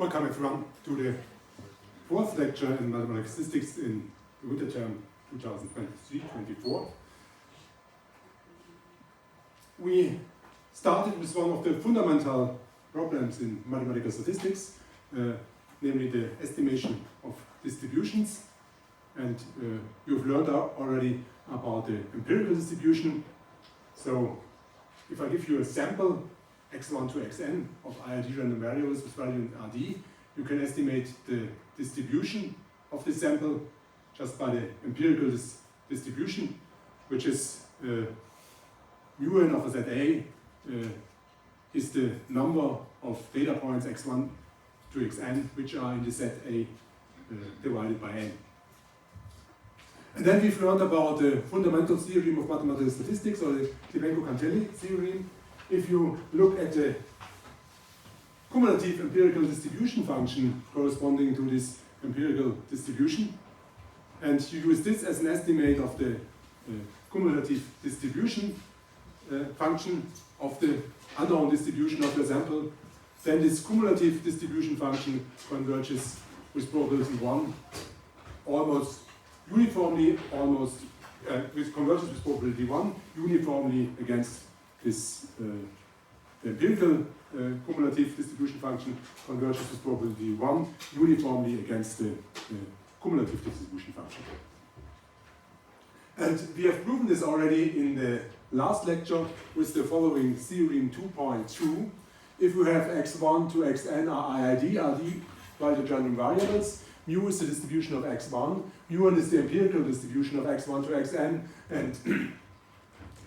Welcome everyone to the fourth lecture in Mathematics Statistics in the winter term 2023-24. We started with one of the fundamental problems in mathematical statistics, namely the estimation of distributions. And you've learned already about the empirical distribution. So if I give you a sample x1 to xn of IRD random variables with value in RD, you can estimate the distribution of the sample just by the empirical distribution, which is mu n of a ZA is the number of data points x1 to xn which are in the set A divided by n. And then we've learned about the fundamental theorem of mathematical statistics, or the Klimenko-Cantelli theorem. If you look at the cumulative empirical distribution function corresponding to this empirical distribution, and you use this as an estimate of the cumulative distribution function of the unknown distribution of the sample, then this cumulative distribution function converges with probability 1 almost uniformly, converges with probability 1 uniformly against this empirical cumulative distribution function, converges with probability 1 uniformly against the cumulative distribution function. And we have proven this already in the last lecture with the following theorem 2.2. If you have x1 to xn are IID, RD valid random variables, mu is the distribution of x1, mu n is the empirical distribution of x1 to xn, and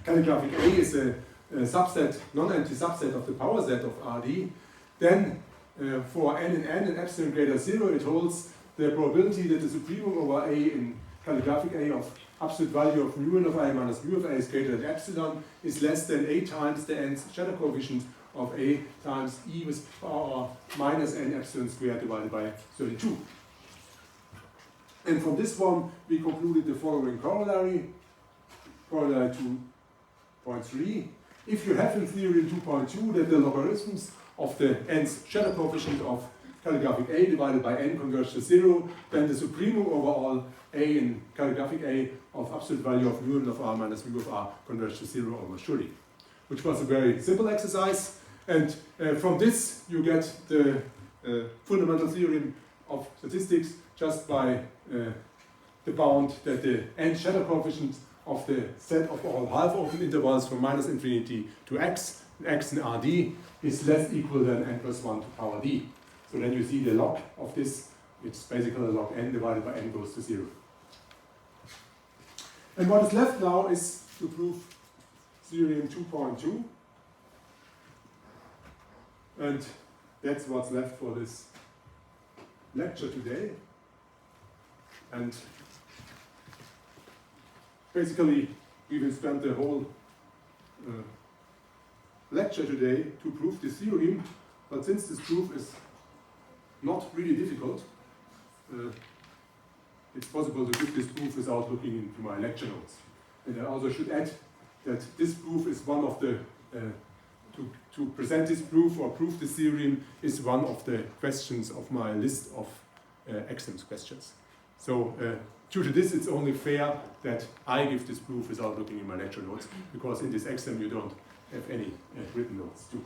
calligraphic A is a subset, non-empty subset of the power set of RD, then for n in n and epsilon greater 0, it holds the probability that the supremum over A in calligraphic A of absolute value of mu n of A minus mu of A is greater than epsilon is less than A times the nth shadow coefficient of A times E with power minus n epsilon squared divided by 32. And from this one, we concluded the following corollary 2.3. If you have in theorem 2.2 that the logarithms of the nth shadow coefficient of calligraphic A divided by n converge to 0, then the supremum over all A in calligraphic A of absolute value of mu n of R minus mu of R converge to 0 almost surely, which was a very simple exercise. And from this, you get the fundamental theorem of statistics just by the bound that the n shadow coefficient of the set of all half-open intervals from minus infinity to x in RD is less equal than n plus 1 to power d. So then you see the log of this, it's basically log n divided by n goes to 0. And what is left now is to prove theorem 2.2. And that's what's left for this lecture today. And basically, we will spend the whole lecture today to prove this theorem, but since this proof is not really difficult, it's possible to give this proof without looking into my lecture notes. And I also should add that this proof is one of the, to present this proof or prove this theorem is one of the questions of my list of exams questions. So due to this, it's only fair that I give this proof without looking in my lecture notes, because in this exam you don't have any written notes too.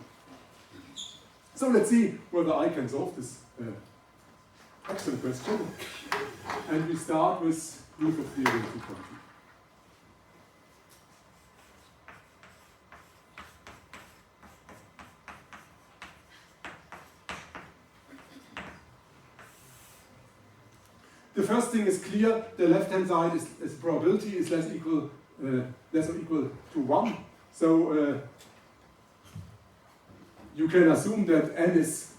So let's see whether I can solve this exam question. And we start with proof of theorem 2.2. The first thing is clear, the left-hand side is probability is less or equal to 1. So you can assume that n is,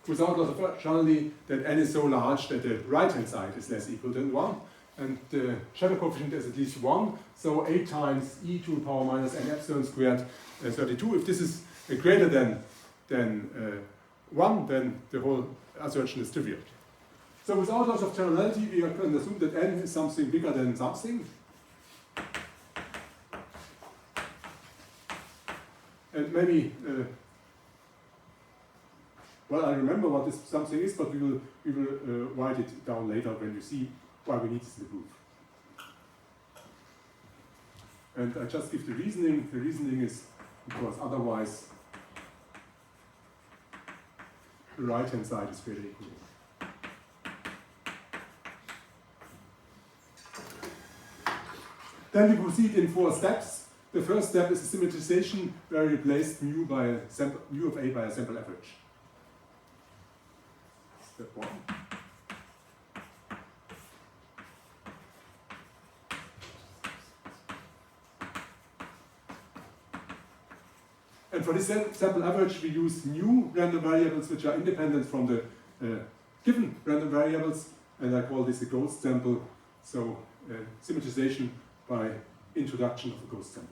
without loss of functionality, that n is so large that the right-hand side is less equal than 1. And the shadow coefficient is at least 1. So 8 times e to the power minus n epsilon squared 32. If this is greater than 1, then the whole assertion is trivial. So without loss of generality, we can assume that n is something bigger than something. And maybe Well, I remember what this something is, but we will write it down later when you see why we need this in the proof. And I just give the reasoning. The reasoning is because otherwise the right-hand side is fairly equal. Then we proceed in 4 steps. The first step is a symmetrization where we replace mu of A by a sample average. Step 1. And for this sample average, we use new random variables which are independent from the given random variables, and I call this a ghost sample. So symmetrization by introduction of a ghost sample.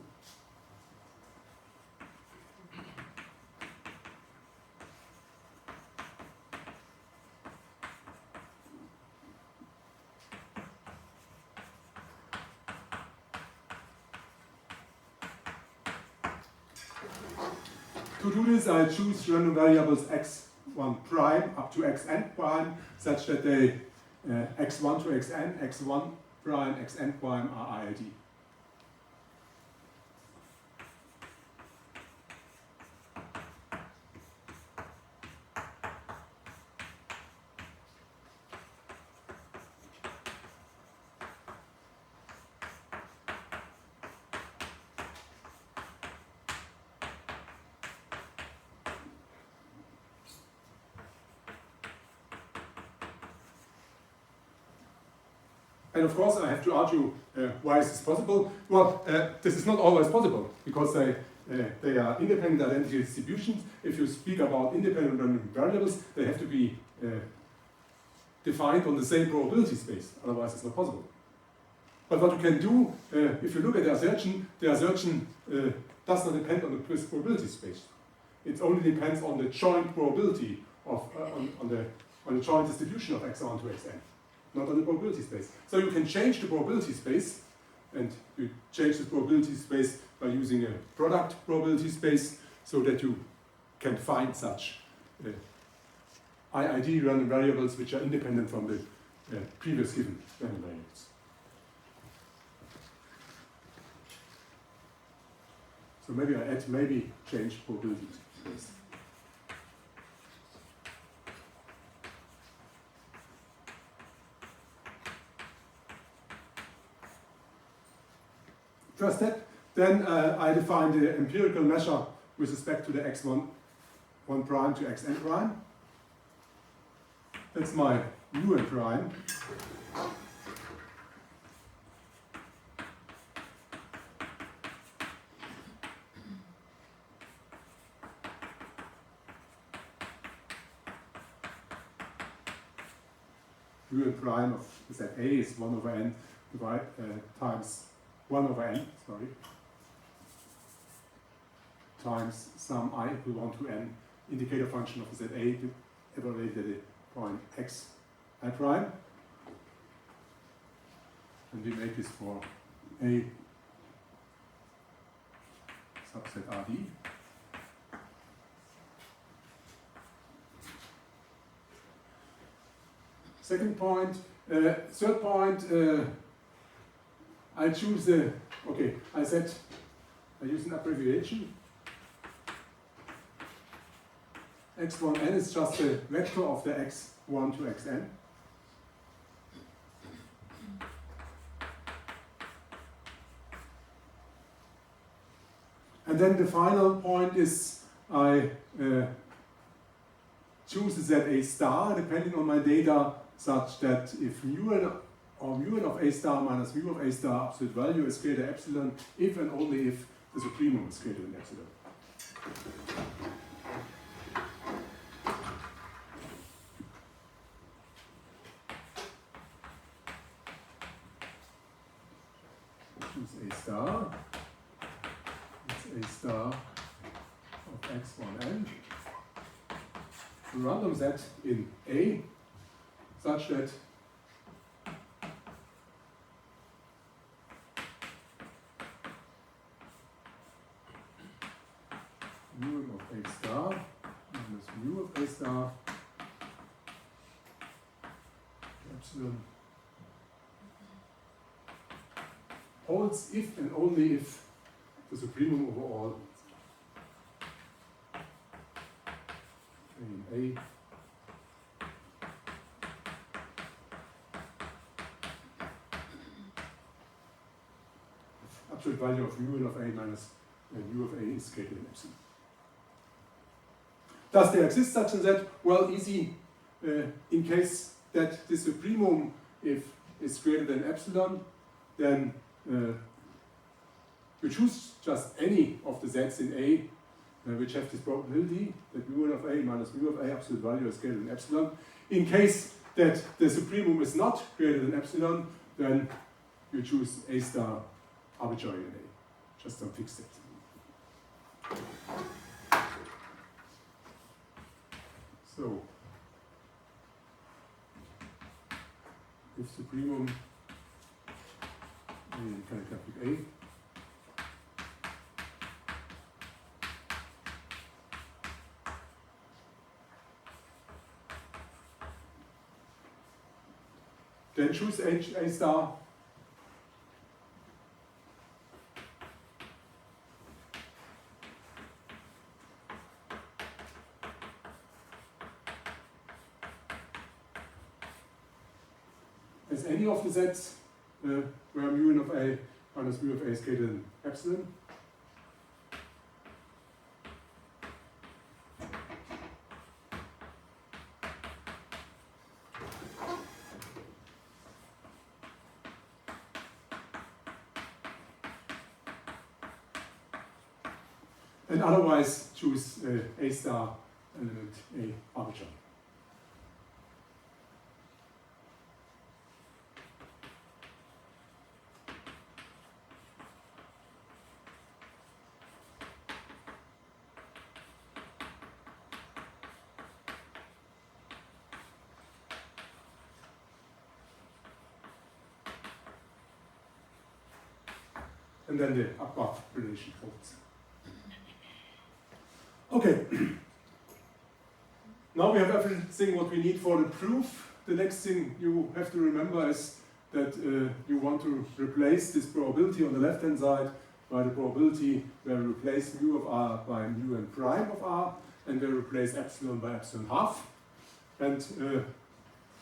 To do this, I choose random variables x1 prime up to xn prime, such that they x1 to xn, x1 prime, xn prime are IID. And of course, I have to argue why is this possible. Well, this is not always possible because they are independent identity distributions. If you speak about independent random variables, they have to be defined on the same probability space. Otherwise, it's not possible. But what you can do, if you look at the assertion does not depend on the probability space. It only depends on the joint probability of on the joint distribution of x1 to xn. Not on the probability space. So you can change the probability space, and you change the probability space by using a product probability space so that you can find such IID random variables which are independent from the previous given random variables. So maybe I add, maybe change probability space. First step, then I define the empirical measure with respect to the x1 prime to xn prime. That's my mu n prime. Mu n prime of Z A is 1 over n times 1 over n, sorry, times some I equal 1 to n indicator function of ZA evaluated at the point x I prime. And we make this for A subset RD. Second point, third point, I choose the, okay, I said I use an abbreviation. x1n is just a vector of the x1 to xn. And then the final point is I choose the ZA star depending on my data, such that if mu n or mu n of A star minus mu of A star absolute value is greater than epsilon, if and only if the supremum is greater than epsilon. Choose A star. It's A star of x1n. Random set in A, such that mu of A star minus mu mu of A star epsilon holds if and only if the supremum over all in A absolute value of mu of A minus mu of A is greater than epsilon. Does there exist such and that? Well, easy. In case that the supremum, if is greater than epsilon, then you choose just any of the z's in A which have this probability that mu of A minus mu of A absolute value is greater than epsilon. In case that the supremum is not greater than epsilon, then you choose A star arbitrary in A, just some fixed set. So, if supremum in characteristic A then choose A star as any of the sets where mu of A minus mu of A is greater than epsilon. And otherwise choose A star element A arbitrary. And then the above relation holds. Okay. Now we have everything what we need for the proof. The next thing you have to remember is that you want to replace this probability on the left-hand side by the probability where we replace mu of R by mu and prime of R, and we replace epsilon by epsilon half. And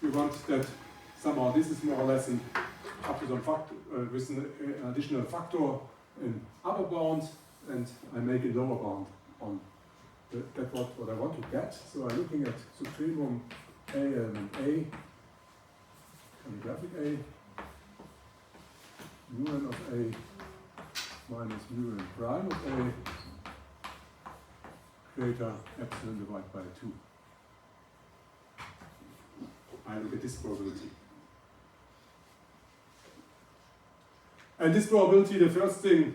we want that somehow this is more or less up to some factor, with an additional factor in upper bound, and I make a lower bound on that's what I want to get. So I'm looking at supremum A element A, graphic A, mu n of A minus mu n prime of A, greater epsilon divided by 2. I look at this probability. And this probability, the first thing,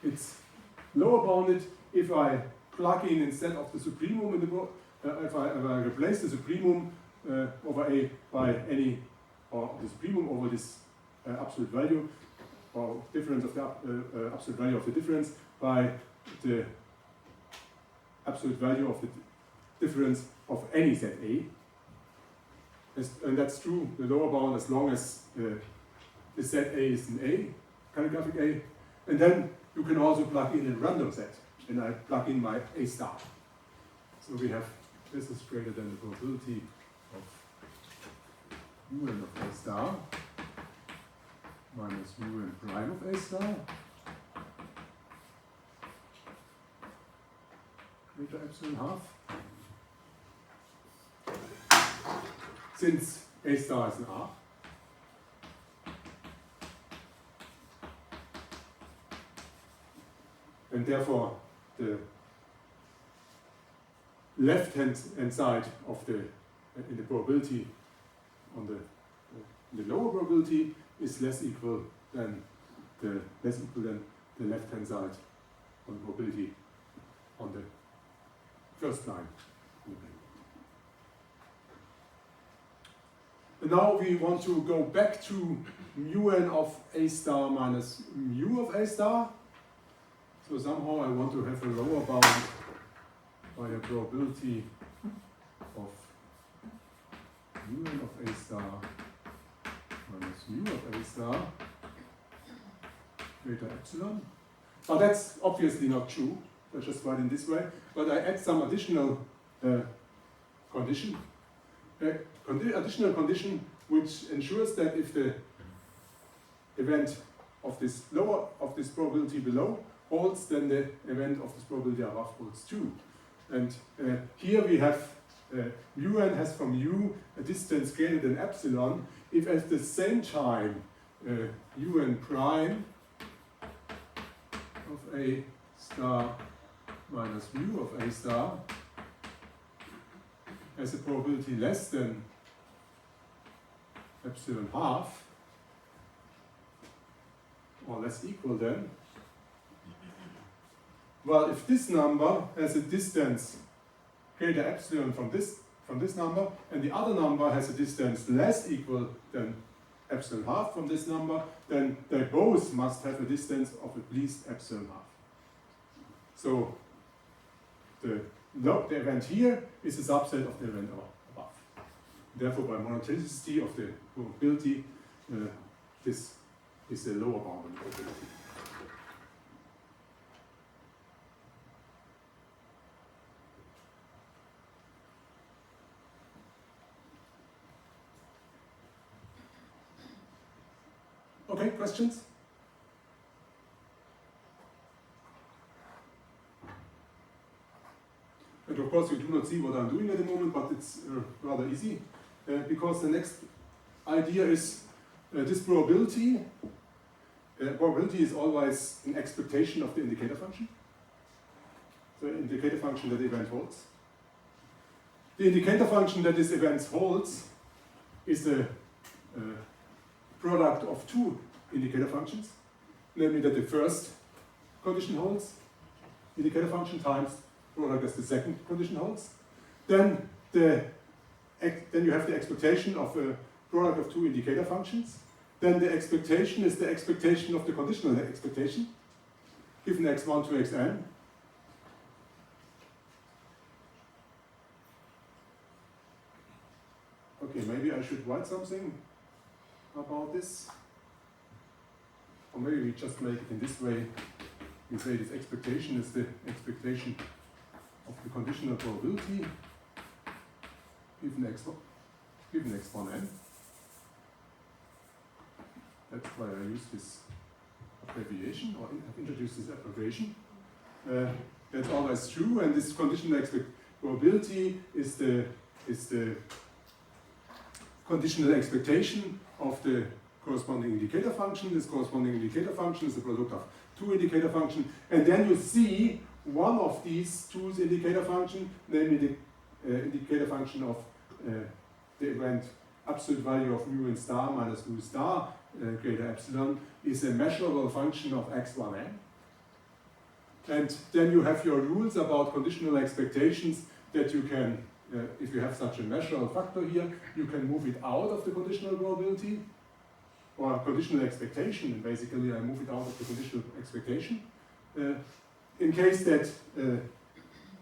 it's lower bounded if I plug in instead of the supremum in the if I replace the supremum over A by any, or the supremum over this absolute value, or difference of the absolute value of the difference by the absolute value of the difference of any set A. And that's true, the lower bound, as long as the set A is an A, calligraphic A. And then you can also plug in a random set, and I plug in my A star. So we have, this is greater than the probability of mu n of A star minus mu n prime of A star greater epsilon half. Since A star is an R, and therefore the left-hand side of the in the probability on the lower probability is less equal than the left-hand side on the probability on the first line. And now we want to go back to mu n of A star minus mu of A star. So somehow I want to have a lower bound by a probability of un of A star minus mu of A star greater epsilon. But that's obviously not true. I just write in this way. But I add some additional condition. Additional condition which ensures that if the event of this probability below holds, then the event of this probability above holds too. And here we have mu n has from u a distance greater than epsilon if at the same time u n prime of A star minus mu of A star has a probability less than epsilon half, or less equal than. Well, if this number has a distance greater epsilon from this number, and the other number has a distance less equal than epsilon half from this number, then they both must have a distance of at least epsilon half. So the event here is a subset of the event above. Therefore, by monotonicity of the probability, this is the lower bound of the probability. Okay, questions? And of course, you do not see what I'm doing at the moment, but it's rather easy because the next idea is this probability. Probability is always an expectation of the indicator function. The indicator function that the event holds. The indicator function that this event holds is the product of two indicator functions, namely that the first condition holds, indicator function times product as the second condition holds. Then you have the expectation of a product of two indicator functions. Then the expectation is the expectation of the conditional expectation, given x1 to xn. Okay, maybe I should write something about this. Or maybe we just make it in this way. We say this expectation is the expectation of the conditional probability given x1n. That's why I use this abbreviation, or have introduced this abbreviation. That's always true, and this conditional probability is the conditional expectation of the corresponding indicator function. This corresponding indicator function is the product of two indicator functions, and then you see one of these two indicator functions, namely the indicator function of the event absolute value of mu n star minus mu star greater epsilon is a measurable function of x1n. And then you have your rules about conditional expectations that you can, if you have such a measurable factor here, you can move it out of the conditional probability or conditional expectation, and basically I move it out of the conditional expectation. In case that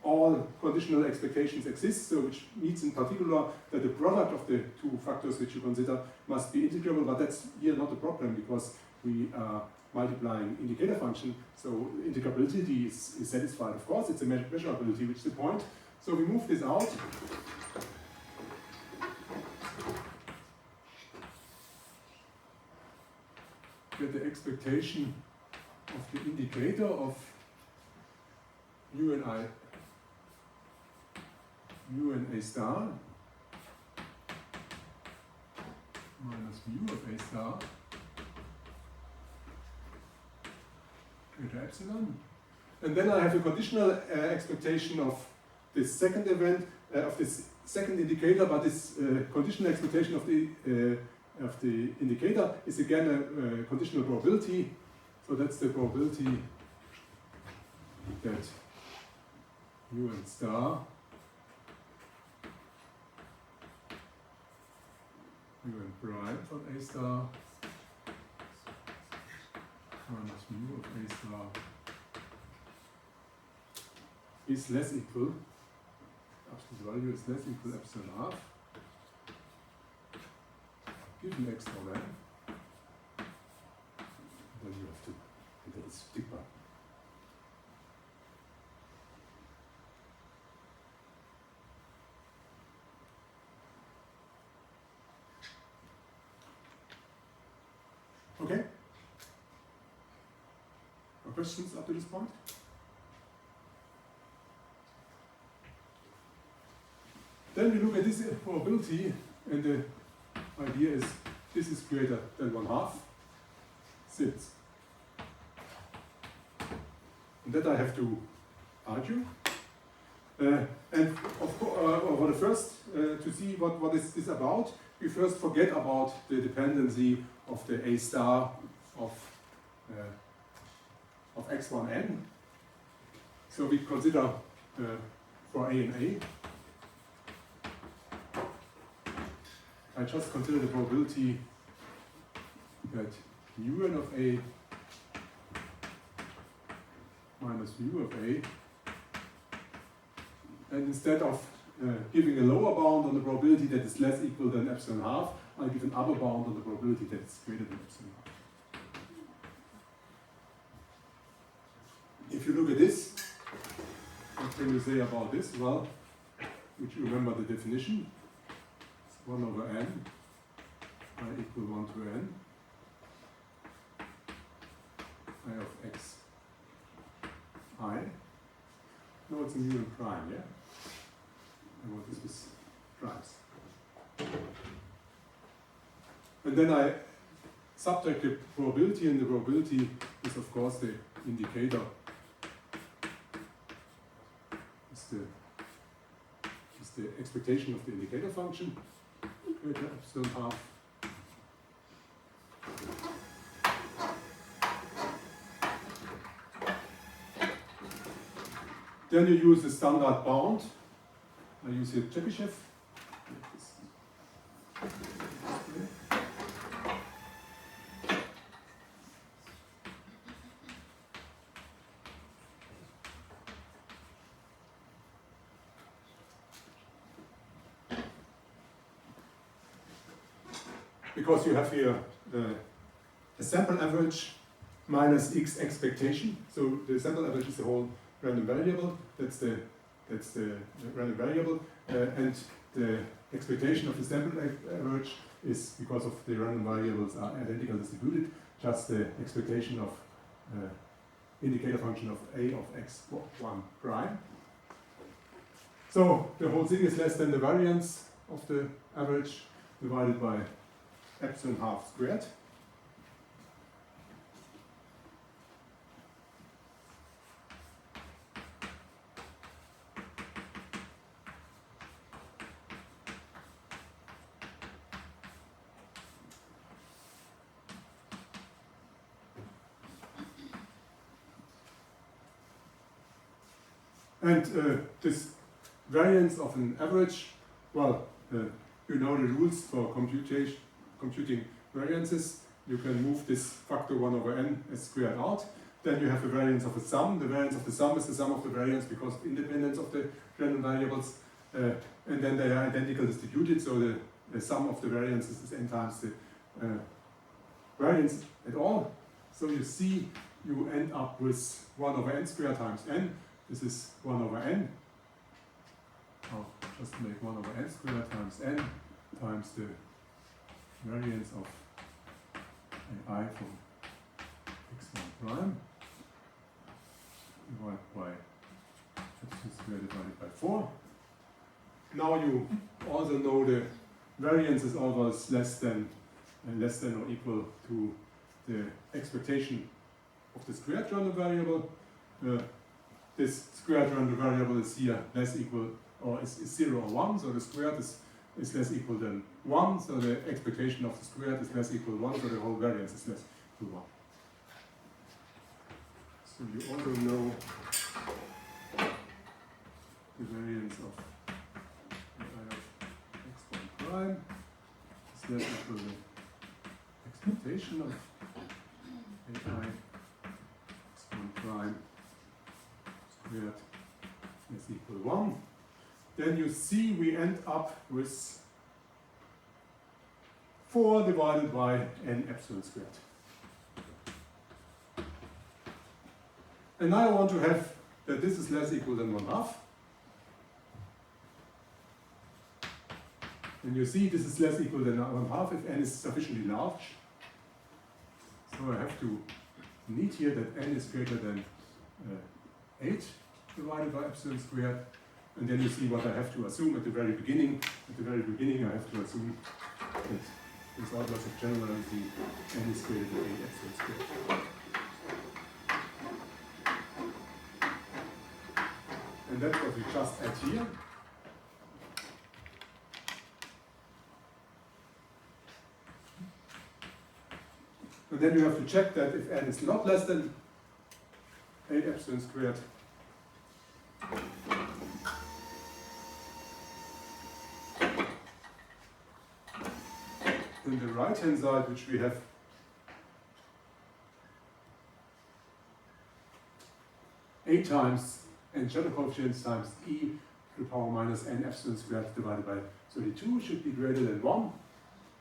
all conditional expectations exist, so which means in particular that the product of the two factors which you consider must be integrable, but that's here not a problem because we are multiplying indicator function, so integrability is satisfied. Of course, it's a measurability, which is the point. So we move this out. Get the expectation of the indicator of mu n A star minus mu of A star greater epsilon. And then I have a conditional expectation of this second event, of this second indicator, but this conditional expectation of the indicator is again a conditional probability. So that's the probability that mu n star mu n prime from A star minus mu of A star is less equal value is less equal epsilon half, given x over n, then you have to enter this tick bar. Okay? No questions up to this point? Then we look at this probability, and the idea is this is greater than 1/2, since. And that I have to argue. And for the first, to see what is this about, we first forget about the dependency of the A star of x1n. So we consider for A and A. I just consider the probability that mu n of A minus mu of A, and instead of giving a lower bound on the probability that is less equal than epsilon half, I'll give an upper bound on the probability that is greater than epsilon half. If you look at this, what can you say about this? Well, would you remember the definition? 1 over n, I equal 1 to n, I of x, I. No, it's a mu and prime, yeah? I want this with primes. And then I subtract the probability, and the probability is, of course, the indicator. It's the expectation of the indicator function. Greater epsilon half. Then you use the standard bound. I use here Chebyshev. Because you have here a sample average minus x expectation. So the sample average is the whole random variable. That's the random variable, and the expectation of the sample average is, because of the random variables are identical distributed, just the expectation of indicator function of a of x1 prime. So the whole thing is less than the variance of the average divided by epsilon half squared. And this variance of an average, well, you know the rules for computing variances. You can move this factor 1 over n as squared out. Then you have a variance of a sum. The variance of the sum is the sum of the variance because of independence of the random variables. And then they are identical distributed, so the sum of the variances is n times the variance at all. So you see, you end up with 1 over n squared times n. This is 1 over n. I'll just make 1 over n squared times n times the variance of ai from x1 prime divided by epsilon squared divided by 4. Now you also know the variance is always less than or equal to the expectation of the squared random variable. This squared random variable is here less equal, or is 0 or 1, so the squared is less equal than 1, so the expectation of the squared is less equal to 1, so the whole variance is less equal to 1. So you also know the variance of x1 prime is less equal to the expectation of ai x1 prime squared is equal to 1. then you see we end up with 4 divided by n epsilon squared. And now I want to have that this is less equal than 1/2. And you see this is less equal than 1/2 if n is sufficiently large. So I have to need here that n is greater than 8 divided by epsilon squared. And then you see what I have to assume at the very beginning. At the very beginning I have to assume that without loss of generality n is greater than 8 epsilon squared. And that's what we just add here. And then you have to check that if n is not less than 8 epsilon squared, then the right hand side, which we have a times n general coefficients times e to the power minus n epsilon squared divided by 32 should be greater than 1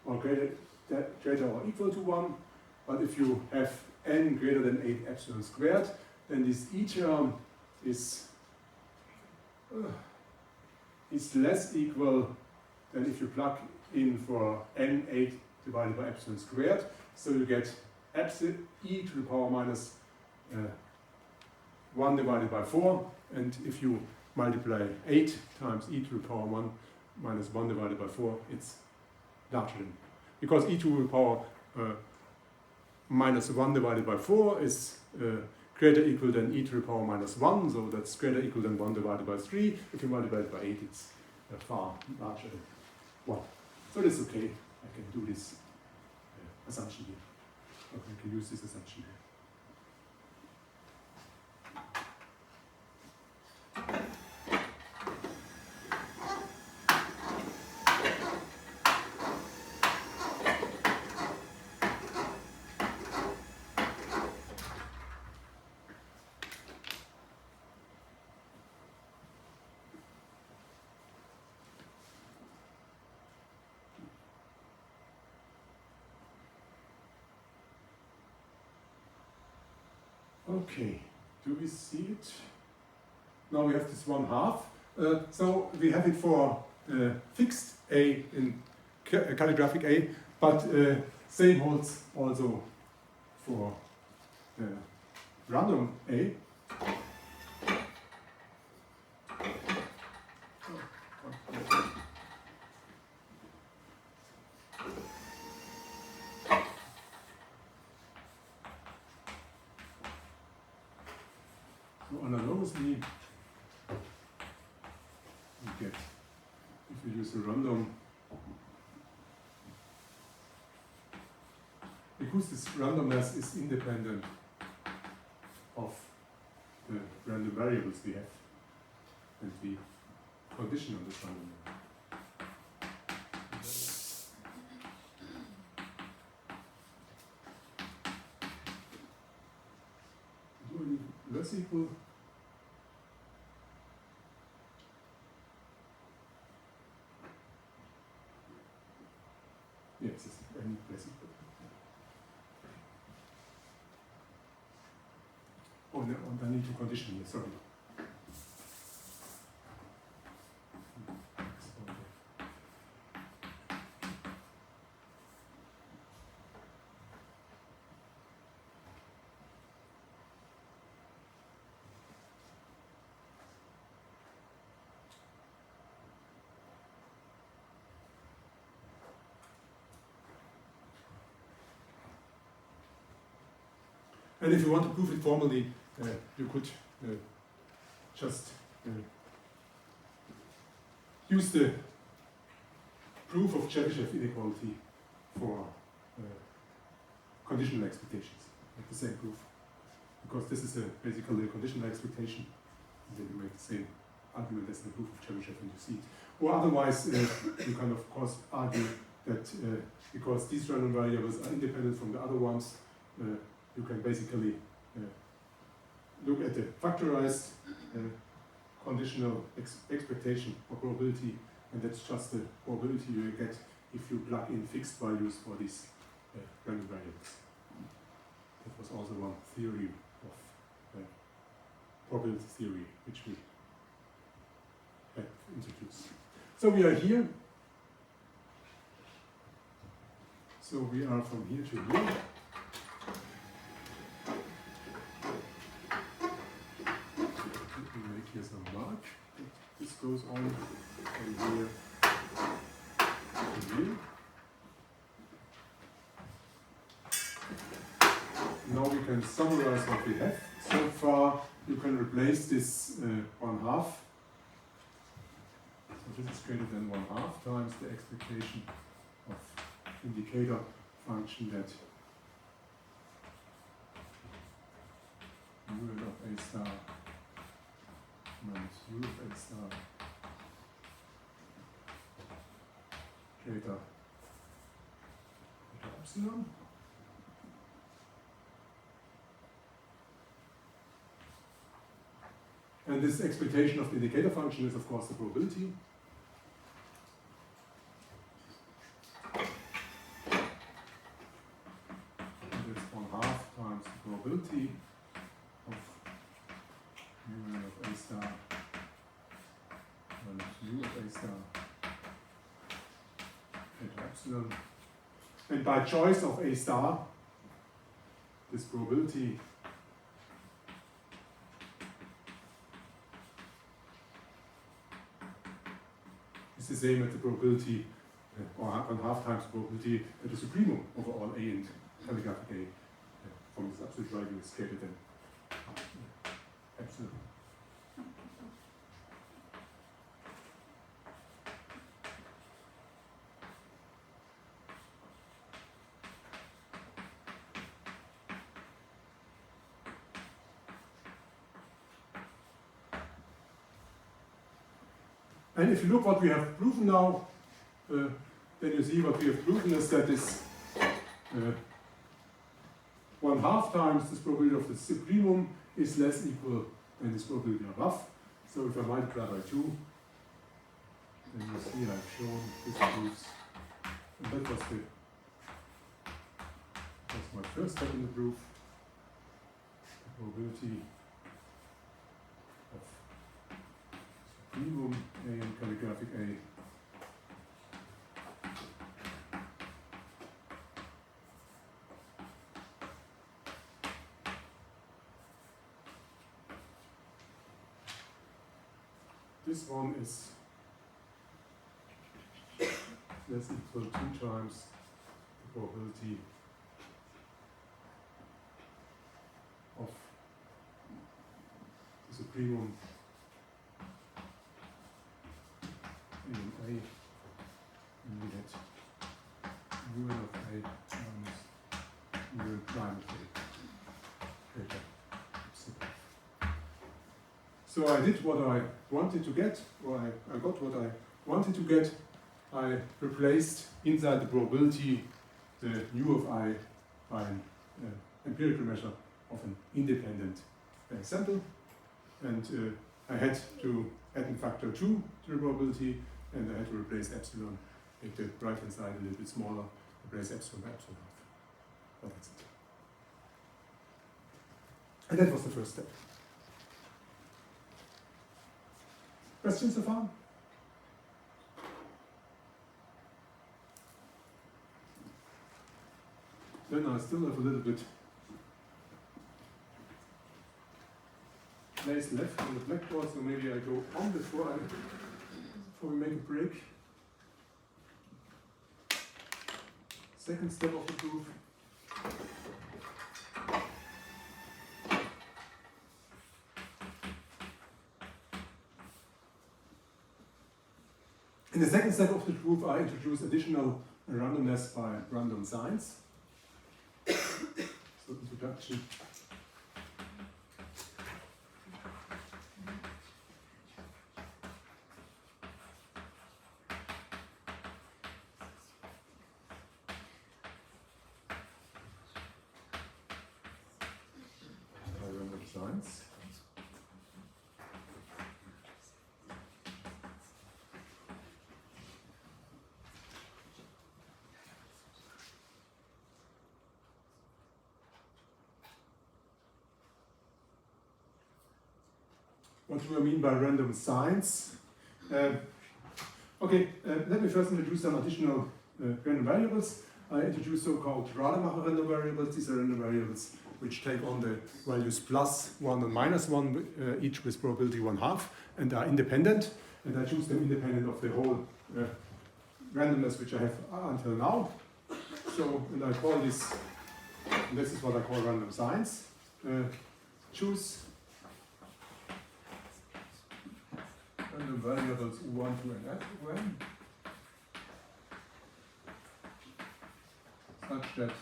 or greater or equal to 1. But if you have n greater than 8 epsilon squared, then this e term is less equal than if you plug in for n 8 divided by epsilon squared. So you get e to the power minus 1 divided by 4. And if you multiply 8 times e to the power 1 minus 1 divided by 4, it's larger than. Because e to the power minus 1 divided by 4 is greater equal than e to the power minus 1, so that's greater equal than 1 divided by 3. If you multiply it by 8, it's far larger than 1. So that's okay. I can do this assumption here. Okay, I can use this assumption here. Okay, do we see it? Now we have this 1/2. So we have it for fixed A in calligraphic A, but same holds also for random A. Analogously, we get, if we use a random, because this randomness is independent of the random variables we have, and we condition on this randomness. Do we need less equal? Yes, it's any less equal. Oh, no, I need to condition here, sorry. And if you want to prove it formally, you could just use the proof of Chebyshev inequality for conditional expectations, like the same proof. Because this is basically a conditional expectation, and then you make the same argument as the proof of Chebyshev and you see it. Or otherwise, you can of course argue that because these random variables are independent from the other ones, you can basically look at the factorized conditional expectation or probability, and that's just the probability you get if you plug in fixed values for these random variables. That was also one theory of probability theory which we had introduced. So we are here. So we are from here to here. Let me make here some mark. This goes on from here to here. Now we can summarize what we have. So far you can replace this 1/2. So this is greater than 1/2 times the expectation of indicator function that u of a star minus u of a star greater epsilon. And this expectation of the indicator function is of course the probability. Probability of u of a star minus u of a star at epsilon. And by choice of a star, this probability is the same as the probability, or 1/2 times the probability that the supremum over all a and telegraphic a from this absolute value is greater than epsilon. And if you look what we have proven now, then you see what we have proven is that this 1/2 times this probability of the supremum is less equal than this probability above. So if I multiply by 2, then you see I've shown this proves. And that was my first step in the proof. The probability of supremum a and calligraphic a this one is less equal to 2 times the probability of the supremum a and a, and we get u of a times u prime of a greater epsilon. So I did what I wanted to get, or I got what I wanted to get. I replaced inside the probability the u of I by an empirical measure of an independent sample. And I had to add a factor 2 to the probability, and I had to replace epsilon, make the right hand side a little bit smaller, replace epsilon by epsilon half. But that's it. And that was the first step. Questions so far? Then I still have a little bit place left on the blackboard, so maybe I go on before we make a break. Second step of the proof. In the second step of the proof, I introduce additional randomness by random signs. So introduction. By random signs. What do I mean by random signs? Let me first introduce some additional random variables. I introduce so-called Rademacher random variables. These are random variables which take on the values +1 and -1, each with probability 1/2, and are independent. And I choose them independent of the whole randomness which I have until now. So, and I call this, and this is what I call random signs. Choose random variables U1, 2, and N, such that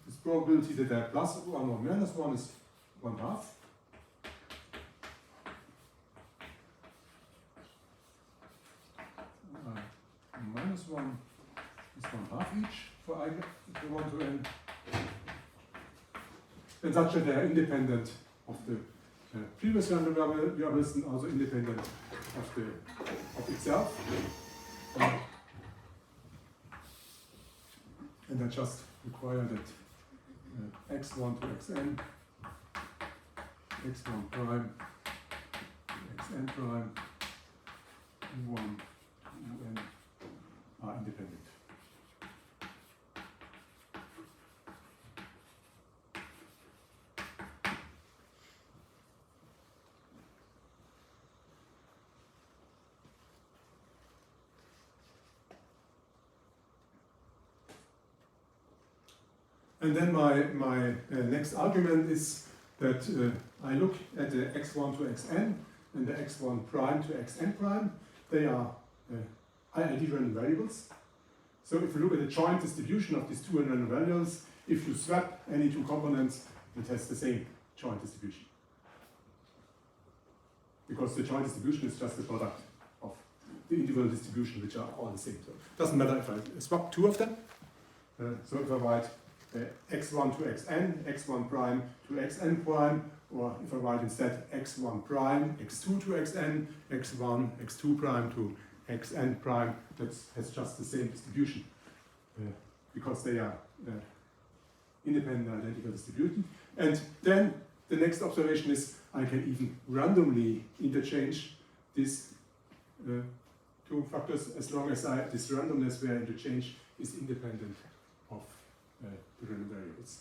this probability that they're +1 or -1 is 1/2. -1 is 1/2 each for I1 to N. And such that they are independent of the previous random variables and also independent of itself. And I just require that x1 to xn, x1 prime to xn prime, u1 to un are independent. And then my next argument is that I look at the x1 to xn and the x1 prime to xn prime. They are IID random variables. So if you look at the joint distribution of these two random variables, if you swap any two components, it has the same joint distribution. Because the joint distribution is just the product of the individual distribution, which are all the same. So it doesn't matter if I swap two of them. So if I write x1 to xn, x1 prime to xn prime, or if I write instead x1 prime, x2 to xn, x1, x2 prime to xn prime, that has just the same distribution because they are independent and identical distributed. And then the next observation is I can even randomly interchange these two factors as long as this randomness where interchange is independent of the random variables.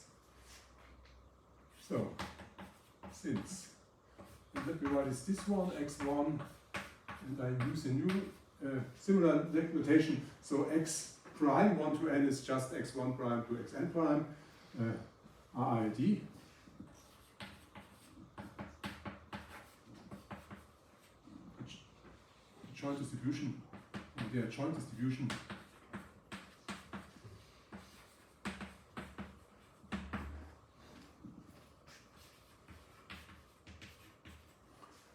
So, since, and let me write this one, x1, and I use a new similar notation. So x prime 1 to n is just x1 prime to xn prime, RID. Joint distribution, or their joint distribution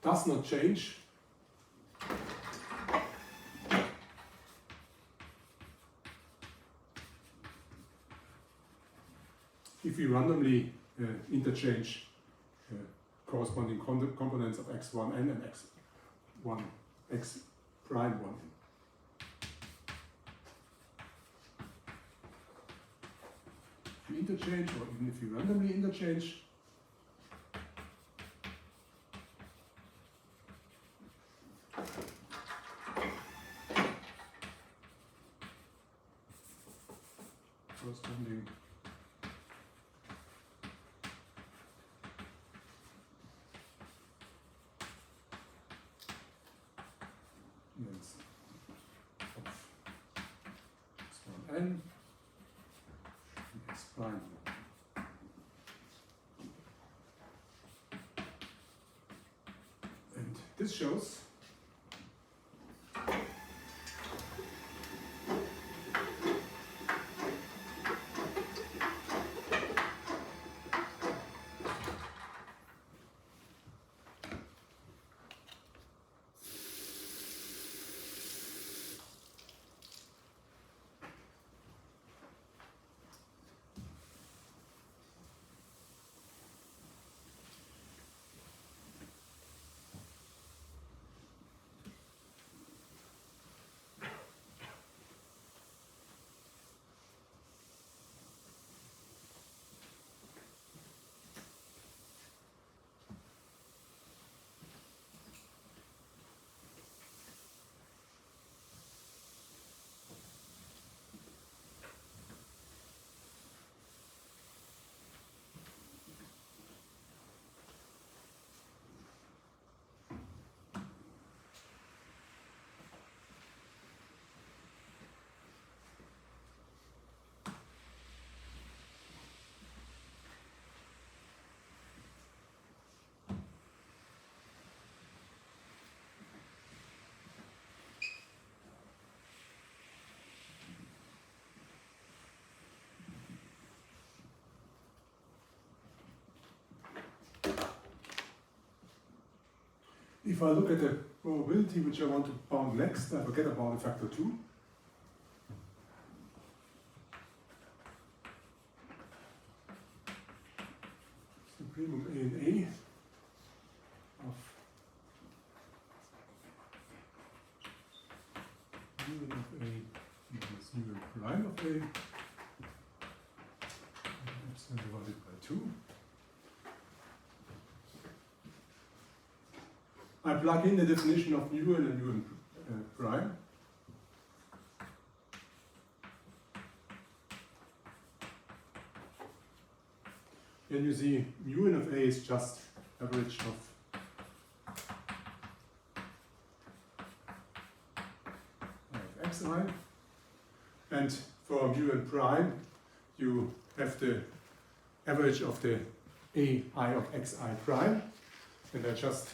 does not change if we randomly interchange corresponding components of x1n and x1 x prime 1n. If we interchange, or even if we randomly interchange, corresponding units of x1n and x prime 1. And this shows if I look at the probability which I want to bound next, I forget about the factor 2. Supremum A and A of u of A minus u prime of A, epsilon divided by 2. I plug in the definition of mu and mu prime. And you see mu n of A is just average of xi. And for mu n prime, you have the average of the ai of xi prime. And I just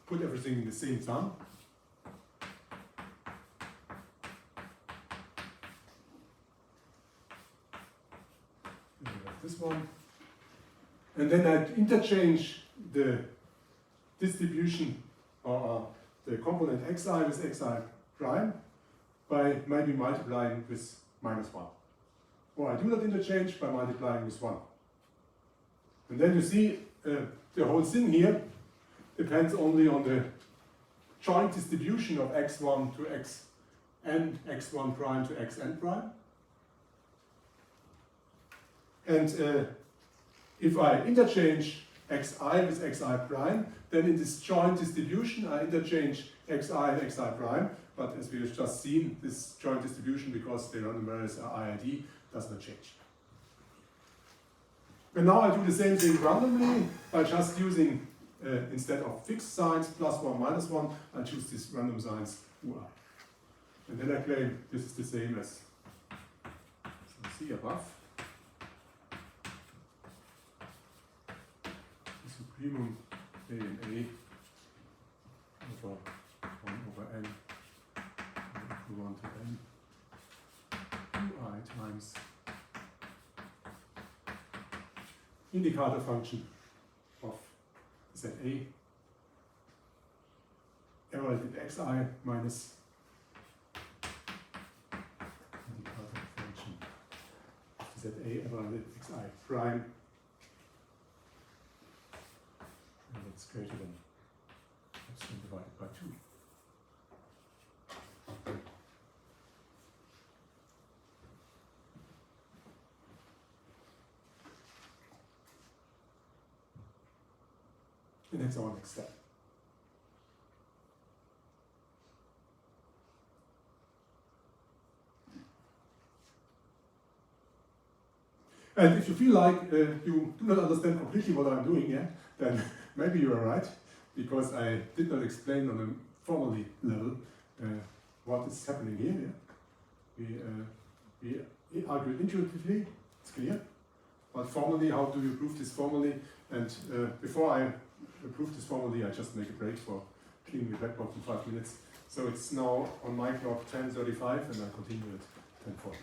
put everything in the same sum. This one. And then I interchange the distribution or the component xi with xi prime by maybe multiplying with minus 1. Or I do not interchange by multiplying with 1. And then you see the whole thing here depends only on the joint distribution of x1 to xn, x1 prime to xn prime. And if I interchange xi with xi prime, then in this joint distribution I interchange xi and xi prime. But as we have just seen, this joint distribution, because the random variables are IID, does not change. And now I do the same thing randomly by just using, instead of fixed signs, +1, -1, I choose these random signs ui. And then I claim this is the same as, so see above. The supremum A and A over 1 over n equal 1 to n ui times indicator function of ZA evaluated xi minus indicator function of ZA evaluated xi prime, and it's greater than epsilon divided by 2. And that's our next step. And if you feel like you do not understand completely what I'm doing here, then maybe you are right, because I did not explain on a formally level what is happening here. We argued intuitively, it's clear. But formally, how do you prove this formally? And before I prove this formally, I just make a break for cleaning the blackboard in 5 minutes. So it's now on my clock 10:35, and I continue at 10:40.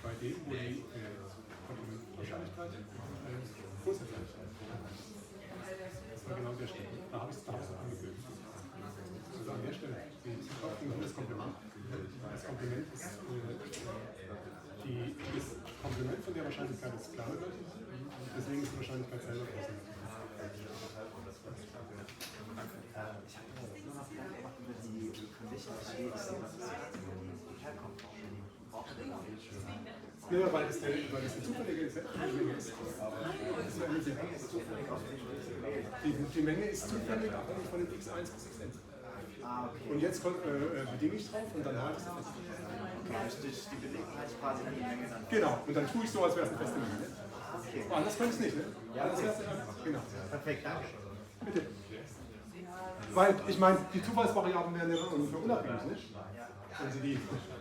Bei dem, wo die Komplementwahrscheinlichkeit Vorsätzlichkeit. Das war genau der Stelle. Da habe ich es angefügt. Also an der Stelle, das Komplement. Das Komplement ist das Komplement von der Wahrscheinlichkeit ist klar bedeutet. Deswegen ist die Wahrscheinlichkeit selber positiv. Ich habe nur noch Fragen gemacht über die Condition, die herkommt. Ja, weil es eine zufällige Menge ist. Die Menge ist zufällig abhängig von den x1 bis xn. Okay. Und jetzt bedinge ich drauf und dann halte ich es fest. Okay, die Belegenheit quasi die Menge dann. Genau, und dann tue ich so, als wäre es eine feste Menge. Ne? Okay. Anders könnte ich es nicht, ne? Ja, Anders wär's, genau. Perfekt, danke. Bitte. Weil, ich meine, die Zufallsvariablen werden ja ungefähr unabhängig, nicht?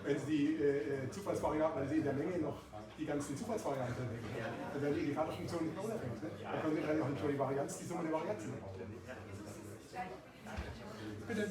Wenn Sie die Zufallsvariablen, wenn Sie in der Menge noch die ganzen Zufallsvariablen verwenden, dann werden die Indikatorfunktionen nicht mehr unabhängig. Ne? Da können Sie dann auch nicht nur die Varianz, die Summe der Varianzen. Bitte.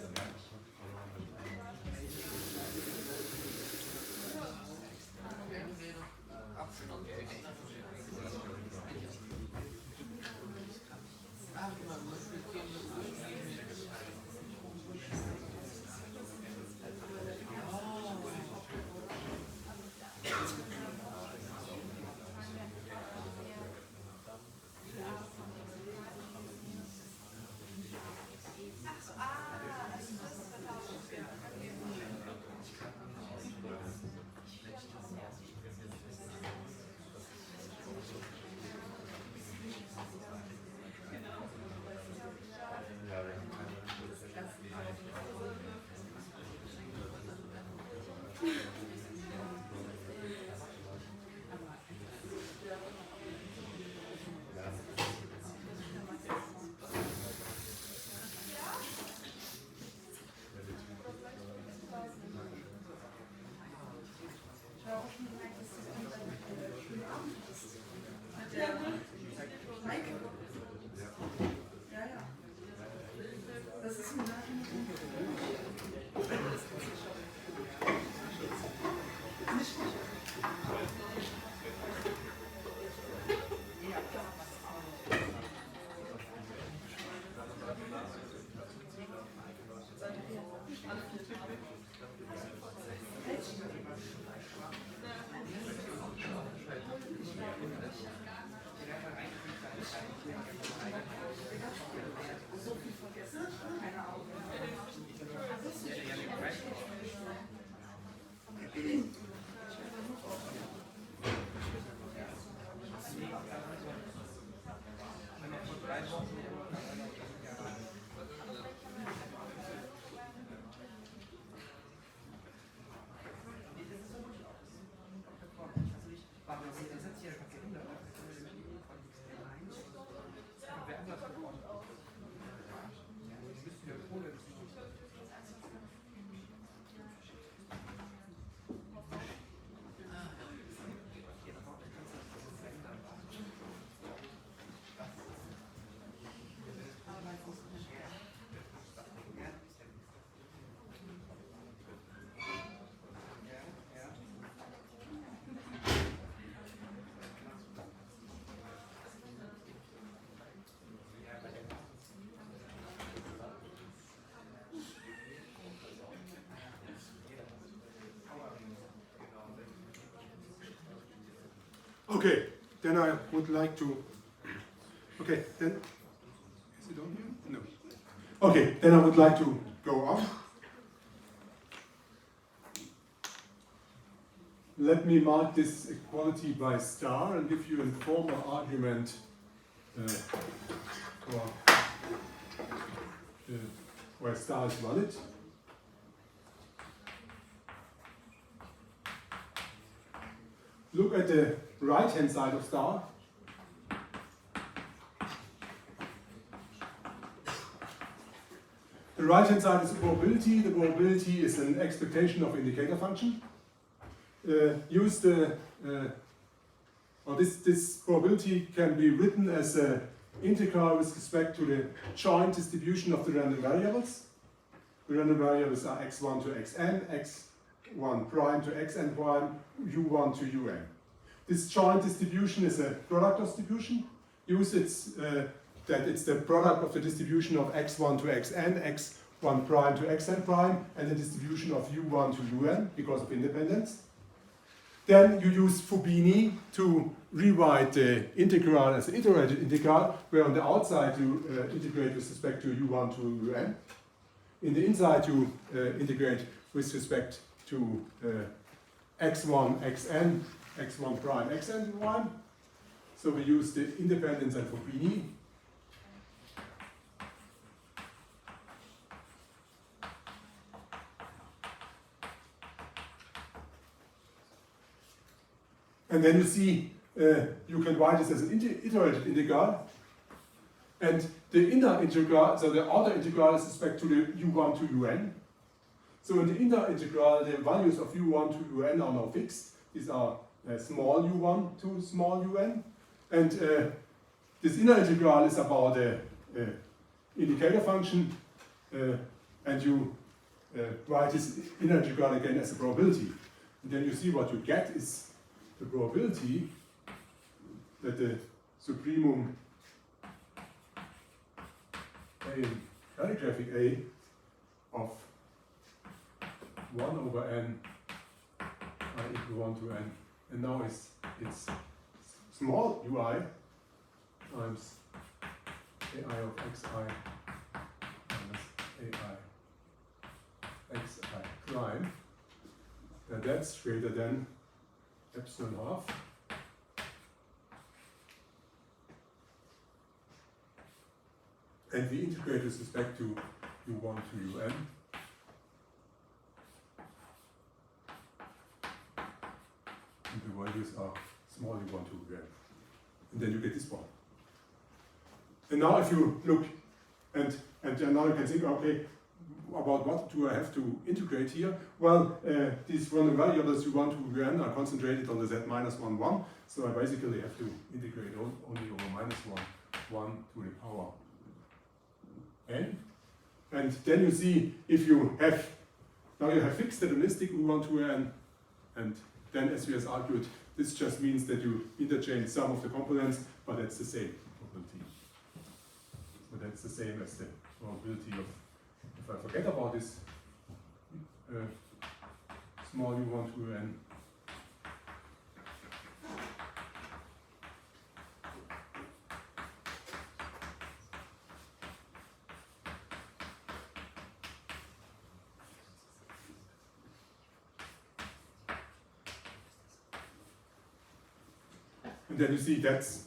Okay, then I would like to. Okay, then. Is it on here? No. Okay, then I would like to go on. Let me mark this equality by star and give you a formal argument for where star is valid. Look at the right-hand side of star. The right-hand side is the probability. The probability is an expectation of indicator function. Use the this probability can be written as an integral with respect to the joint distribution of the random variables. The random variables are x1 to xn, x1 prime to xn prime, u1 to un. This joint distribution is a product distribution. Use that it's the product of the distribution of x1 to xn, x1 prime to xn prime, and the distribution of u1 to un because of independence. Then you use Fubini to rewrite the integral as an iterated integral, where on the outside you integrate with respect to u1 to un. In the inside you integrate with respect to x1, xn, x1 prime xn prime. So we use the independence and Fubini. And then you see you can write this as an iterated integral. And the inner integral, so the outer integral is respect to the u1 to un. So in the inner integral, the values of u1 to un are now fixed. These are small u1 to small un. And this inner integral is about the indicator function. And you write this inner integral again as a probability. And then you see what you get is the probability that the supremum A in calligraphic A of 1 over n I equal 1 to n, and now it's small ui times ai of xi minus ai xi prime, that's greater than epsilon half. And we integrate with respect to u1 to un. And the values are small u1 to un. And then you get this one. And now if you look, and then now you can think, okay, about what do I have to integrate here? Well, these random variables u1 to un are concentrated on the z minus 1, 1. So I basically have to integrate only over minus 1, 1 to the power n. And then you see if you have, now you have fixed deterministic u1 to n, and then as we has argued, this just means that you interchange some of the components, but that's the same probability. So that's the same as the probability of, if I forget about this small u1 to n, and then you see that's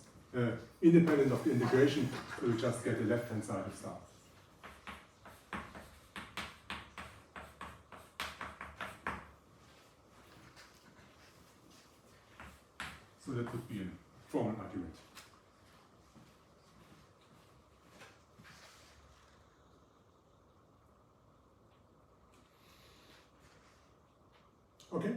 independent of the integration, so you just get the left-hand side of star. So that would be a formal argument. Okay?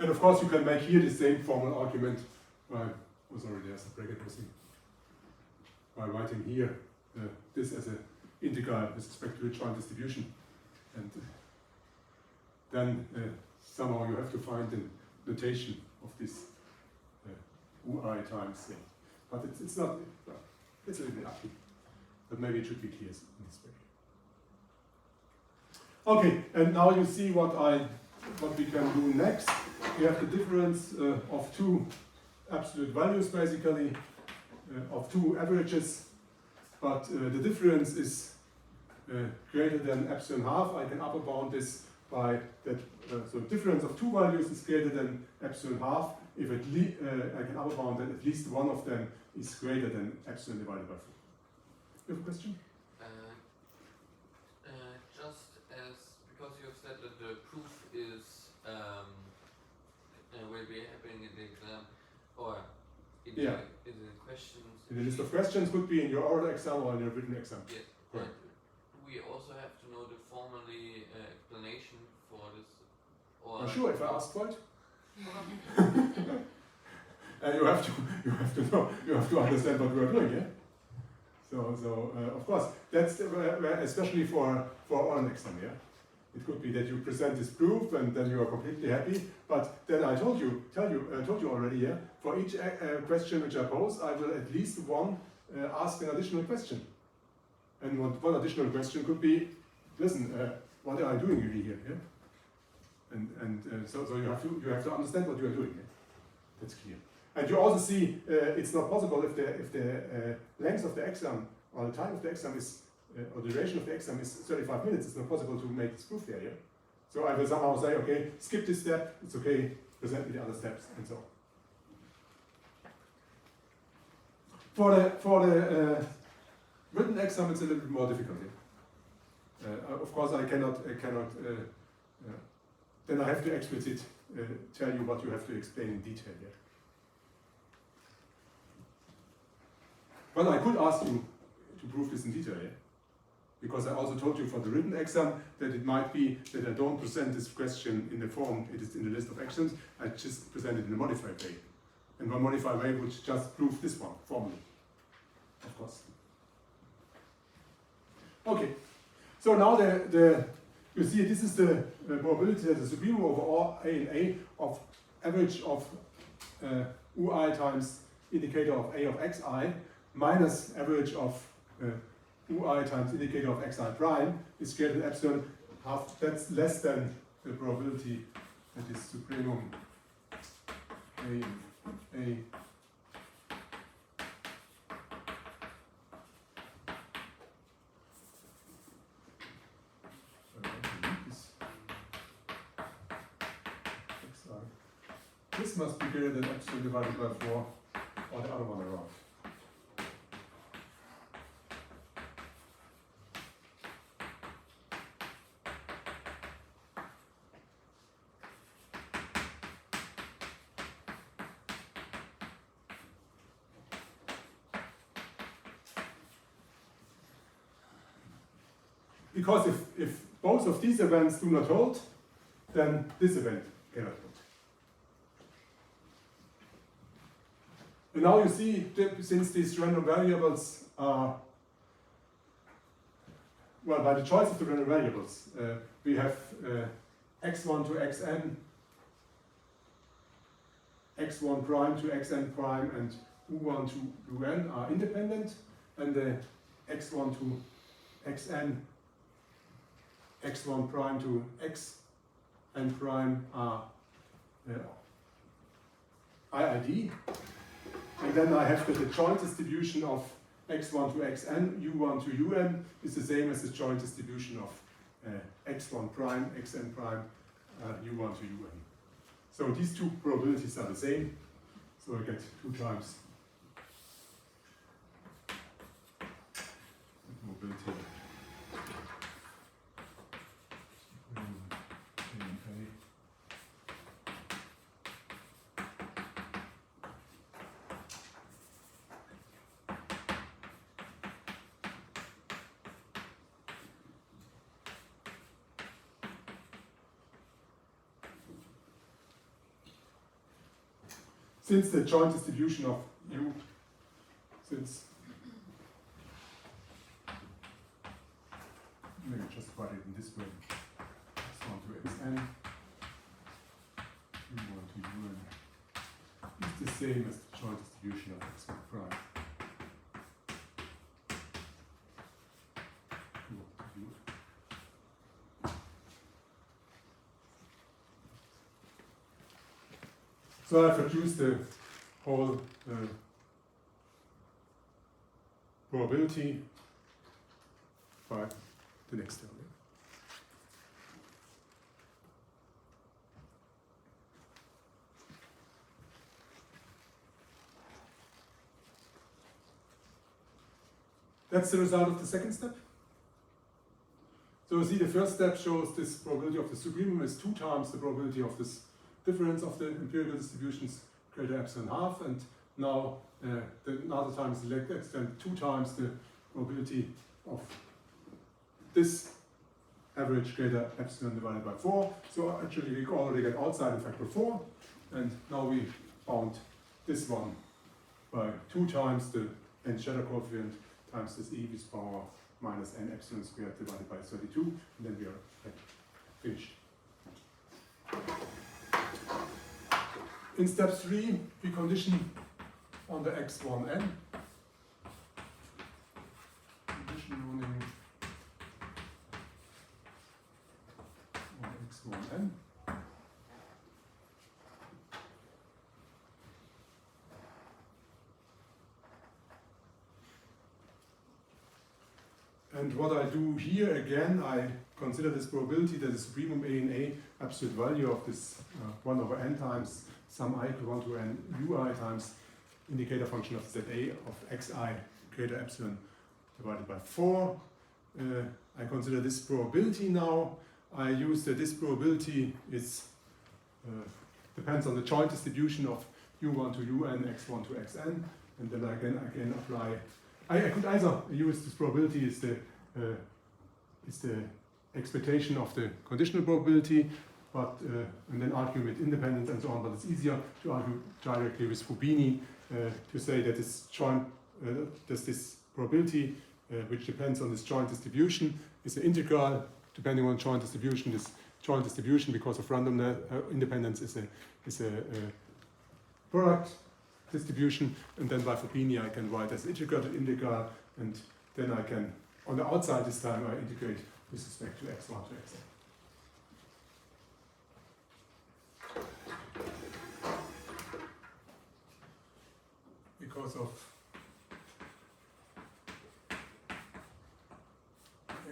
And of course you can make here the same formal argument by, oh sorry, there's a bracket missing, by writing here this as an integral with respect to the joint distribution. And then somehow you have to find the notation of this ui times thing. But it's not, well, it's a little bit ugly, but maybe it should be clear in this way. Okay, and now you see what we can do next. We have the difference of two absolute values, basically, of two averages, but the difference is greater than epsilon half. I can upper bound this by that, so difference of two values is greater than epsilon half if I can upper bound that at least one of them is greater than epsilon divided by 4. You have a question? Just as, because you have said that the proof is will be happening in the exam, or in the questions. In the list of questions could be in your oral exam or in your written exam. Yes. Correct. We also have to know the formally explanation for this. Or Sure, if I ask for it. And you have to know, you have to understand what we are doing, yeah? So of course, that's especially for oral exam, yeah? It could be that you present this proof and then you are completely happy, but then I told you already, yeah? For each question which I pose, I will at least ask an additional question. And one additional question could be, listen, what are you doing really here, yeah? So you have to understand what you are doing, yeah? That's clear. And you also see it's not possible if the length of the exam or the time of the exam is or the duration of the exam is 35 minutes. It's not possible to make this proof there, yeah? So I will somehow say, okay, skip this step, it's okay, present me the other steps, and so on. For the written exam, it's a little bit more difficult. Of course, I cannot. Then I have to explicit tell you what you have to explain in detail here. But I could ask you to prove this in detail, because I also told you for the written exam that it might be that I don't present this question in the form it is in the list of actions. I just present it in a modified way, and one modified way would just prove this one formally, of course. Okay. So now you see this is the probability that the supremum over all A and A of average of Ui times indicator of A of xi minus average of Ui times indicator of xi prime is greater than epsilon half. That's less than the probability that is supremum A. This must be greater than epsilon divided by 4, or the other one around. Because if both of these events do not hold, then this event cannot hold. And now you see, since these random variables are, well, by the choice of the random variables, we have x1 to xn, x1 prime to xn prime, and u1 to un are independent, and the x1 to xn, x1 prime to xn prime are IID. And then I have the joint distribution of x1 to xn, u1 to un is the same as the joint distribution of x1 prime, xn prime, u1 to un. So these two probabilities are the same. So I get 2 times the probability. Since the joint distribution of u, since, maybe just write it in this way, x1 to xn, u1 to un, is the same as the joint distribution of x1 prime. So I've reduced the whole probability by the next term. That's the result of the second step. So you see the first step shows this probability of the supremum is 2 times the probability of this difference of the empirical distributions greater epsilon half, and now another time is selected, then 2 times the probability of this average greater epsilon divided by 4. So actually we already get outside a factor 4, and now we found this one by 2 times the n shadow coefficient times this e with power minus n epsilon squared divided by 32, and then we are finished. In step 3, we condition on the x1n. Condition running on x1n. And what I do here again, I consider this probability that the supremum A in A absolute value of this 1 over n times sum I equal 1 to n ui times indicator function of za of xi greater epsilon divided by 4. I consider this probability now. I use that this probability is depends on the joint distribution of u1 to un, x1 to xn, and then I can apply. I could either use this probability as the expectation of the conditional probability, but and then argue with independence and so on. But it's easier to argue directly with Fubini to say that this joint, this probability which depends on this joint distribution is an integral depending on joint distribution. This joint distribution, because of random independence, is a product distribution, and then by Fubini I can write as integral, and then I can, on the outside this time, I integrate with respect to x1 to xn. Because of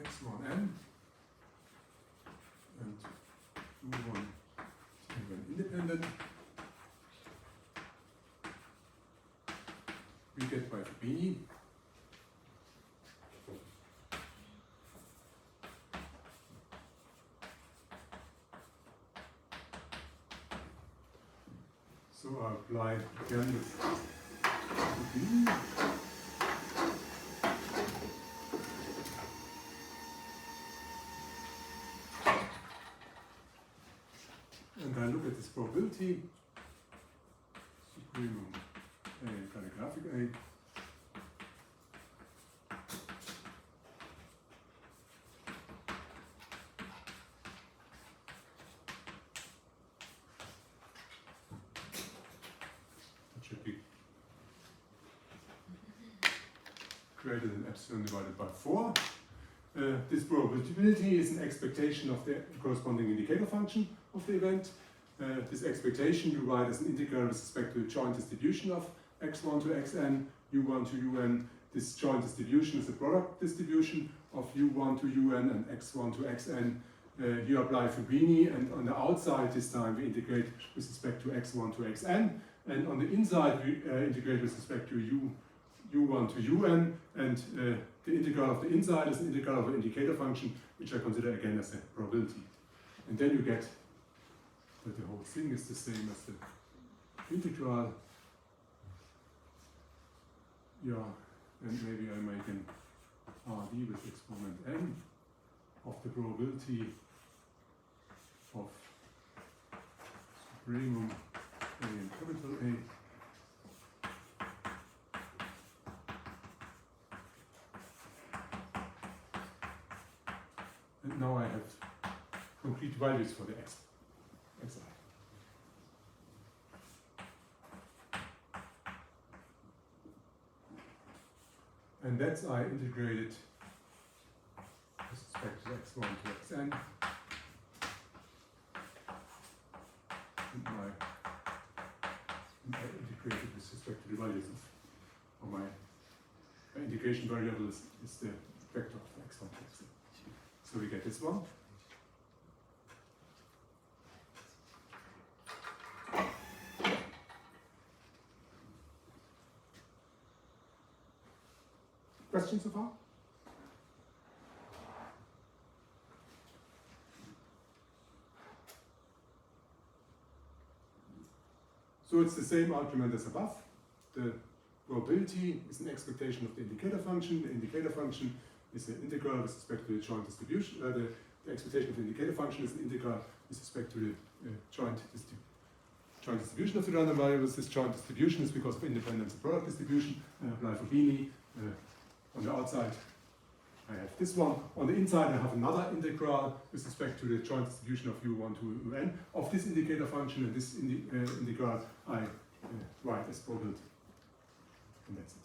x1n and u1 independent, we get by Fubini so I apply again with Fubini. And I look at this probability, supremum A, calligraphic A, that should be greater than epsilon divided by 4. This probability is an expectation of the corresponding indicator function of the event. This expectation you write as an integral with respect to the joint distribution of x1 to xn, u1 to un. This joint distribution is a product distribution of u1 to un and x1 to xn. You apply Fubini, and on the outside this time we integrate with respect to x1 to xn, and on the inside we integrate with respect to u1 to un, and the integral of the inside is an integral of an indicator function, which I consider again as a probability. And then you get that the whole thing is the same as the integral. Yeah, and maybe I make an RD with exponent n of the probability of supremum A and capital A. And now I have concrete values for the xi. And that's I integrated with respect to x1 to xn. And I integrated with respect to the values of my integration variable is the vector of x1 to xn. So we get this one. Questions so far? So it's the same argument as above. The probability is an expectation of the indicator function. The indicator function is an integral with respect to the joint distribution. The expectation of the indicator function is an integral with respect to the joint distribution of the random variables. This joint distribution is because of independence of product distribution. I apply Fubini. On the outside, I have this one. On the inside, I have another integral with respect to the joint distribution of u1 to un of this indicator function, and this integral I write as probability. And that's it.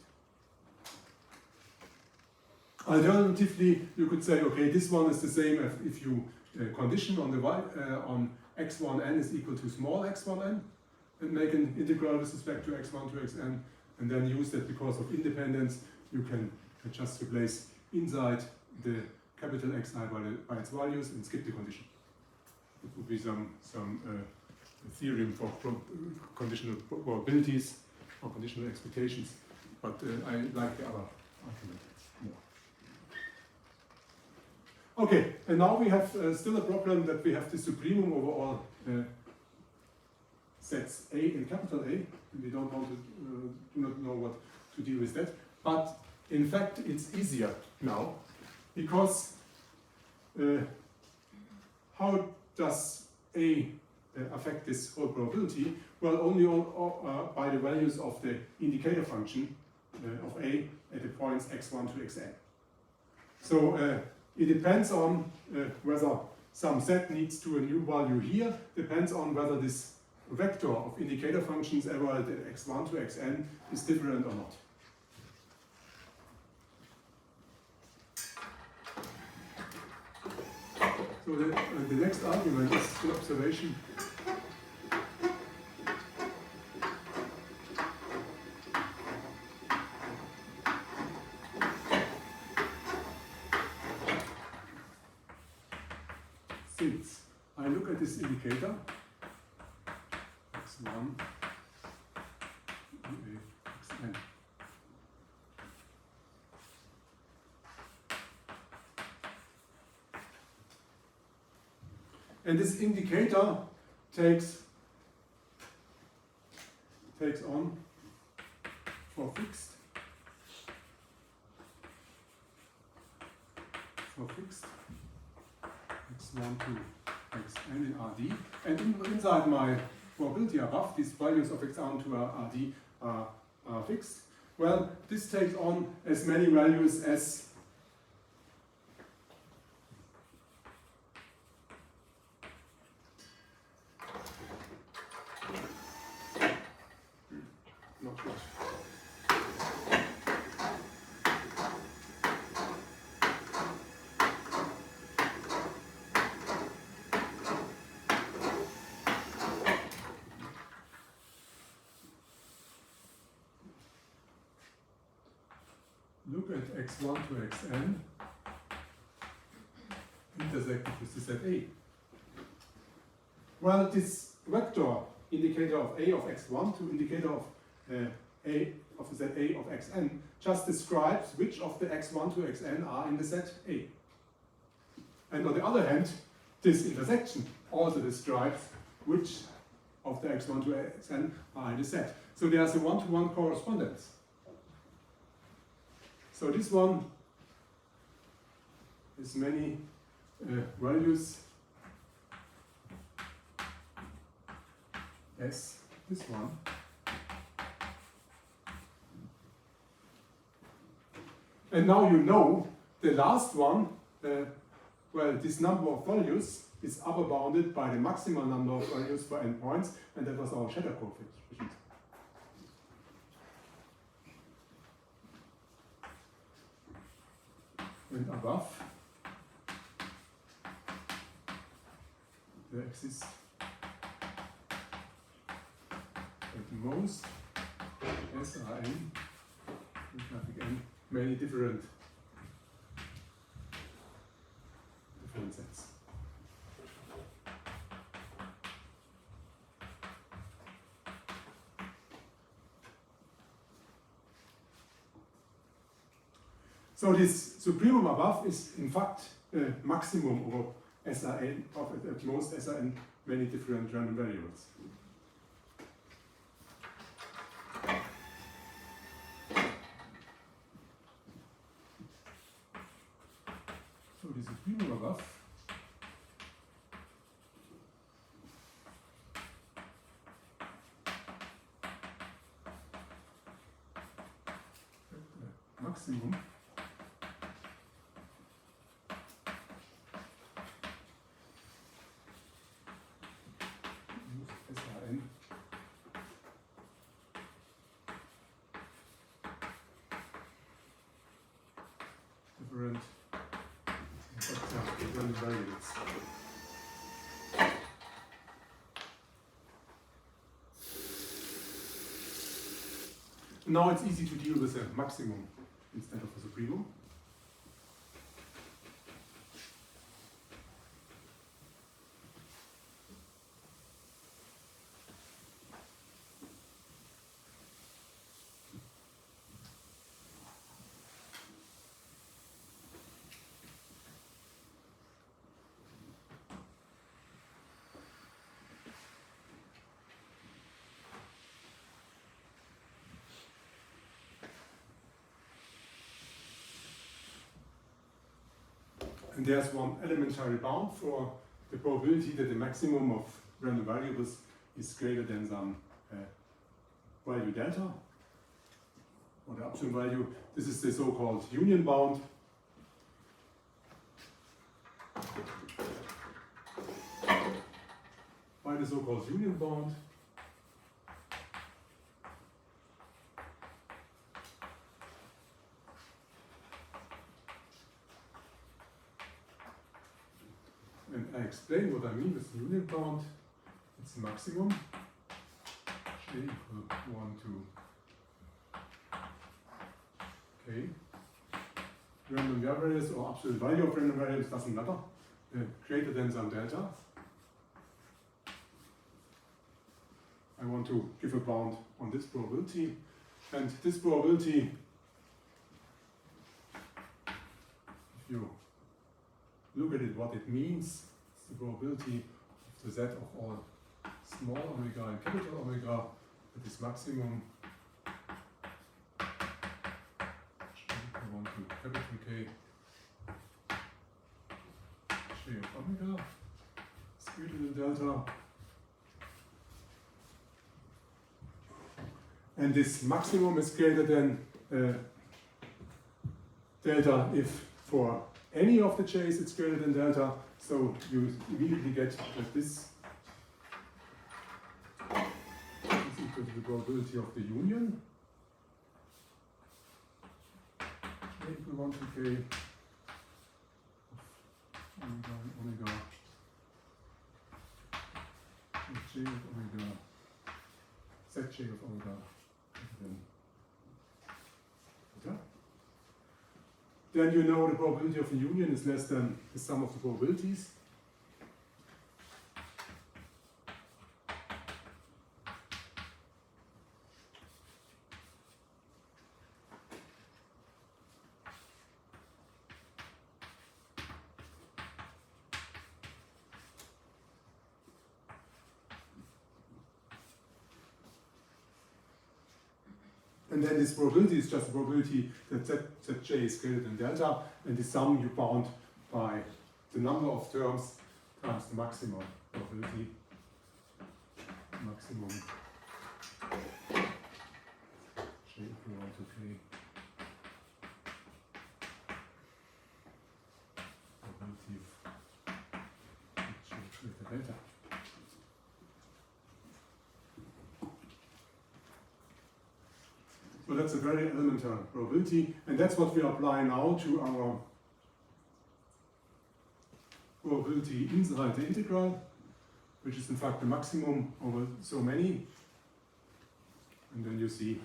Alternatively, you could say, okay, this one is the same as if you condition on the on x1n is equal to small x1n, and make an integral with respect to x1 to xn, and then use that because of independence, you can just replace inside the capital Xi by its values and skip the condition. It would be some theorem for conditional probabilities or conditional expectations, but I like the other argument more. Okay, and now we have still a problem that we have the supremum over all sets A in capital A. We don't want to, do not know what to deal with that, but in fact it's easier now, because how does A affect this whole probability? Well, only by the values of the indicator function of A at the points x1 to xn. So it depends on whether some set leads to a new value here, depends on whether this vector of indicator functions ever at x1 to xn is different or not. So the next argument is the observation since I look at this indicator x1 xn, and this indicator takes on for fixed x1 to xn in Rd, and inside my probability above, these values of x1 to Rd are fixed. Well, this takes on as many values as not good. Look at x1 to xn intersected with the set A. Well, this vector indicator of A of x1 to indicator of A of the set A of xn just describes which of the x1 to xn are in the set A. And on the other hand, this intersection also describes which of the x1 to xn are in the set. So there's a one-to-one correspondence. So this one has many values as this one. And now you know the last one, well, this number of values is upper bounded by the maximal number of values for n points, and that was our shatter coefficient. And above, there exists at most SRN, n, many different sets. So this supremum above is in fact maximum over SRN of at most SRN many different random variables. So the supremum above maximum SRN different random variables. Now it's easy to deal with a maximum instead of a supremum. And there's one elementary bound for the probability that the maximum of random variables is greater than some value delta, or the absolute value. This is the so-called union bound. By the so-called union bound, and I explain what I mean with union bound. It's maximum, j equal 1 to k. Random variables or absolute value of random variables doesn't matter. Greater than some delta. I want to give a bound on this probability, and this probability, if you look at it, what it means, it's the probability of the set of all small omega and capital omega that is maximum equal 1 to capital K j of omega is greater than delta. And this maximum is greater than delta if for any of the j's it's greater than delta. So you immediately get that this is equal to the probability of the union. J equal 1 to k of omega and omega and j of omega, zj of omega. Then you know the probability of the union is less than the sum of the probabilities. And then this probability is just a probability that Zj is greater than delta, and the sum you bound by the number of terms times the maximum probability. Maximum J equal 1 to k. Probability of J greater than delta. So that's a very elementary probability, and that's what we apply now to our probability inside the integral, which is in fact the maximum over so many. And then you see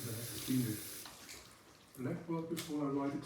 I have to clean the blackboard before I write it.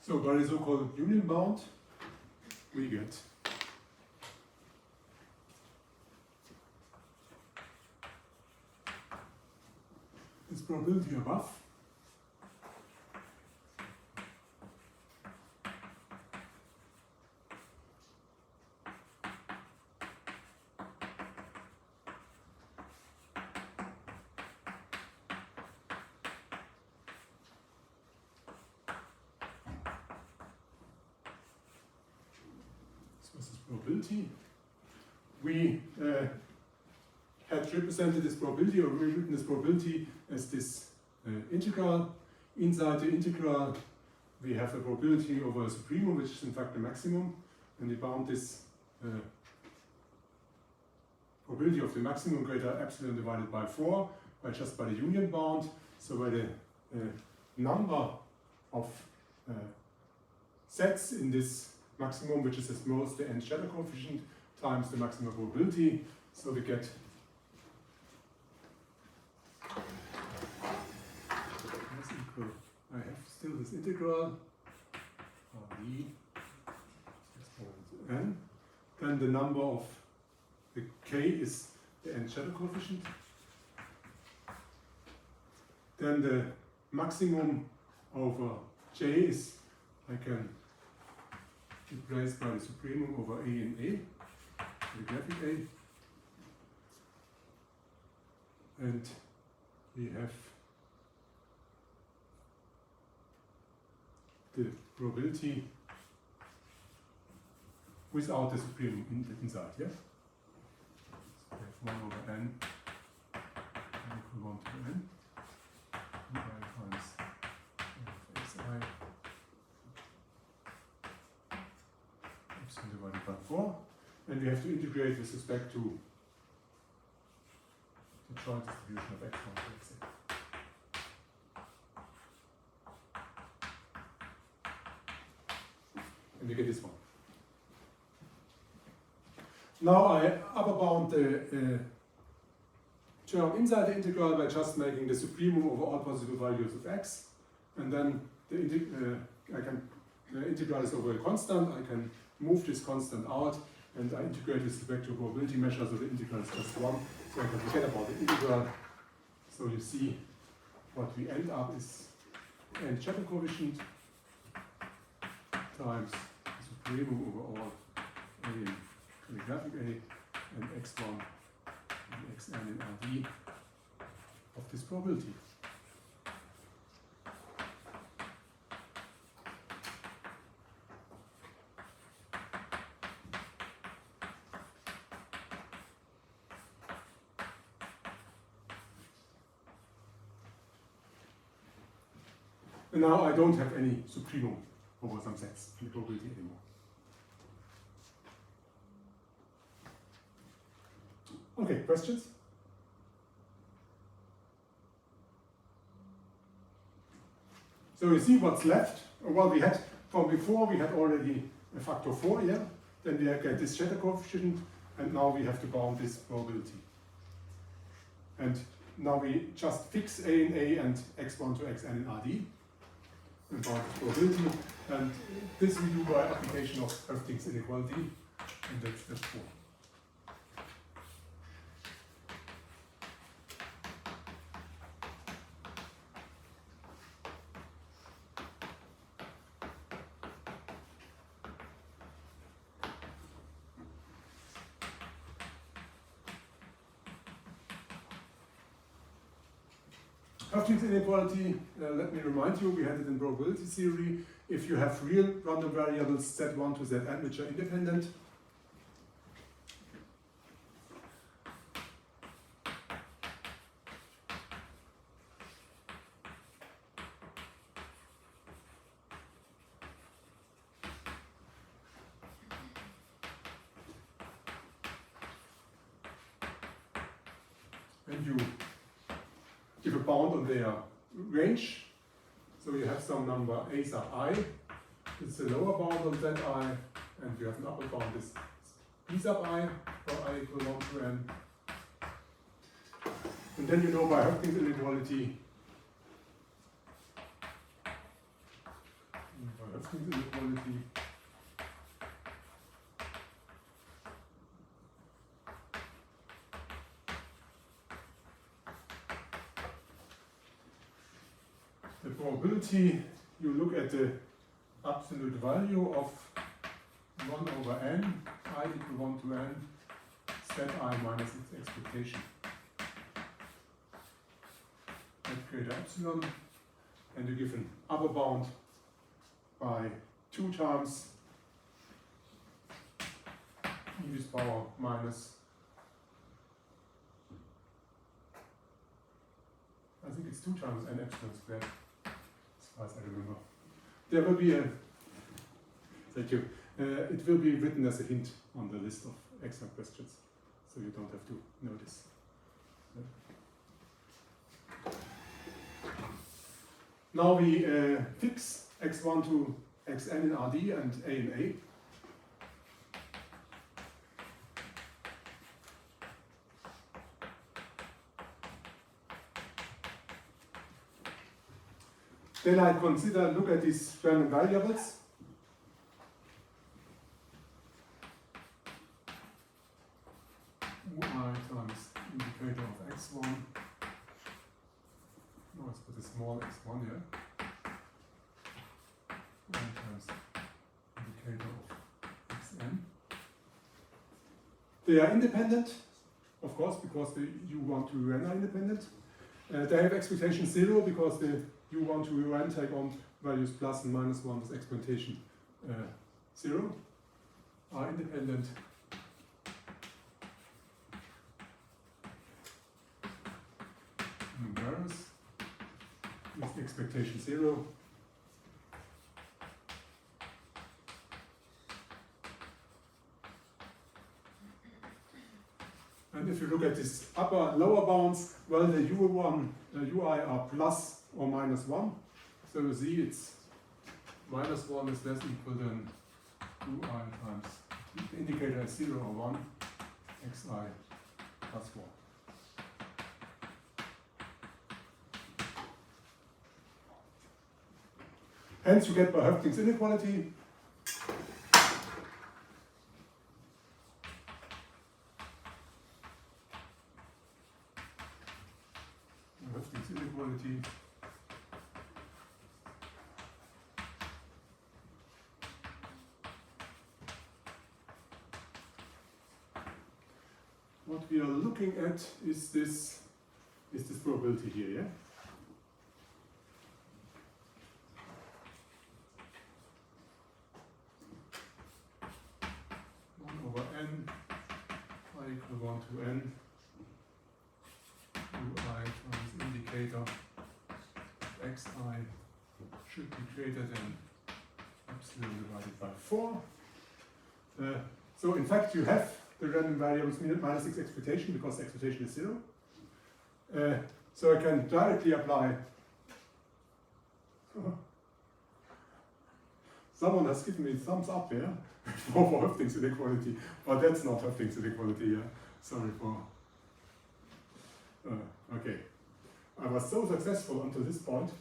So by the so-called union bound, we get this probability above probability. We had represented this probability or rewritten this probability as this integral. Inside the integral, we have a probability over a supremum, which is in fact the maximum, and we bound this probability of the maximum greater epsilon divided by 4 by just by the union bound. So by the number of sets in this maximum, which is at most the n shadow coefficient times the maximum probability. So we get I have still this integral d exponent n. Then the number of the k is the n shadow coefficient. Then the maximum over j is, I can replace by the supremum over a and a, the graphic a. And we have the probability without the supremum inside, yeah? So we have 1 over n equal 1 to n. I times xi epsilon divided by 4. And we have to integrate with respect to the joint distribution of x1 to xn. And you get this one. Now I upper bound the term inside the integral by just making the supremum over all possible values of x, and then the integral is over a constant. I can move this constant out, and I integrate this back to a probability measure, so the integral is just 1, so I can forget about the integral. So you see what we end up is n shadow coefficient times supremum over all a in calligraphic a and x1 and xn in Rd of this probability. And now I don't have any supremum over some sets in the probability anymore. Okay, questions? So you see what's left. Well, we had from before we had already a factor 4 here. Then we get this shadow coefficient, and now we have to bound this probability. And now we just fix a in a and x1 to xn in Rd. And bound this probability. And this we do by application of Höfting's inequality. And that's step 4. Höfting's inequality, let me remind you, we had it in probability theory. If you have real random variables z1 to zn which are independent, and you give a bound on their range. So you have some number a sub I, it's a lower bound on zi, and you have an upper bound is b sub I, for I equal 1 to n. And then you know by Höfting's inequality, the probability, you look at the absolute value of 1 over n, I equal 1 to n, set I minus its expectation. At greater epsilon, and you give an upper bound by 2 times e to the power minus, I think it's 2 times n epsilon squared, as far as I remember. There will be a, thank you, it will be written as a hint on the list of extra questions, so you don't have to notice. Now we fix x1 to xn in Rd and a in A. Then I look at these random variables. Ui times indicator of x1. No, let's put a small x1 here. I times indicator of xn. They are independent, of course, because the u1 to un are independent. They have expectation 0 because the u1 to un take on values plus and minus 1 with expectation 0 are independent. Numerous with expectation 0. And if you look at this lower bounds, well, the u1, ui are plus or minus 1. So you see it's minus 1 is less equal than ui times the indicator is 0 or 1, xi plus 1. Hence you get by Höfting's inequality. Höfting's inequality. What we are looking at is this probability here, yeah? Over n, I equal 1 to n, ui times indicator xi should be greater than epsilon divided by 4. So in fact you have the random variables minus 6 expectation because the expectation is 0. So I can directly apply. Someone has given me a thumbs up here for Höfting's inequality, but that's not Höfting's inequality. Yeah? Sorry for. Okay, I was so successful until this point,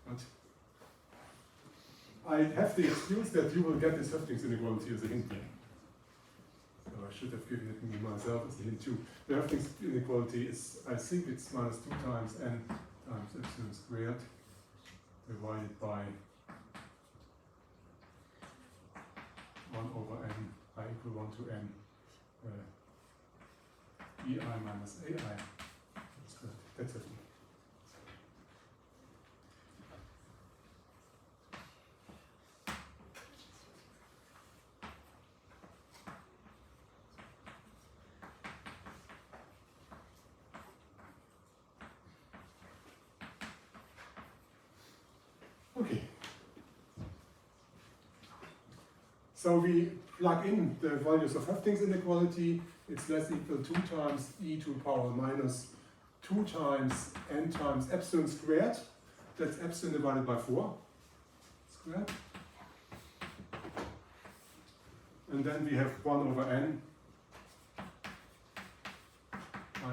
but I have the excuse that you will get this Höfting's inequality as a hint here. So I should have given it me myself as a hint too. The Höfting's inequality is, I think it's minus 2 times n times epsilon squared divided by 1 over n, I equal 1 to n, ei minus ai. That's good. That's it. Okay. So we plug in the values of Höfting's inequality. It's less equal 2 times e to the power minus 2 times n times epsilon squared. That's epsilon divided by 4 squared. And then we have 1 over n. I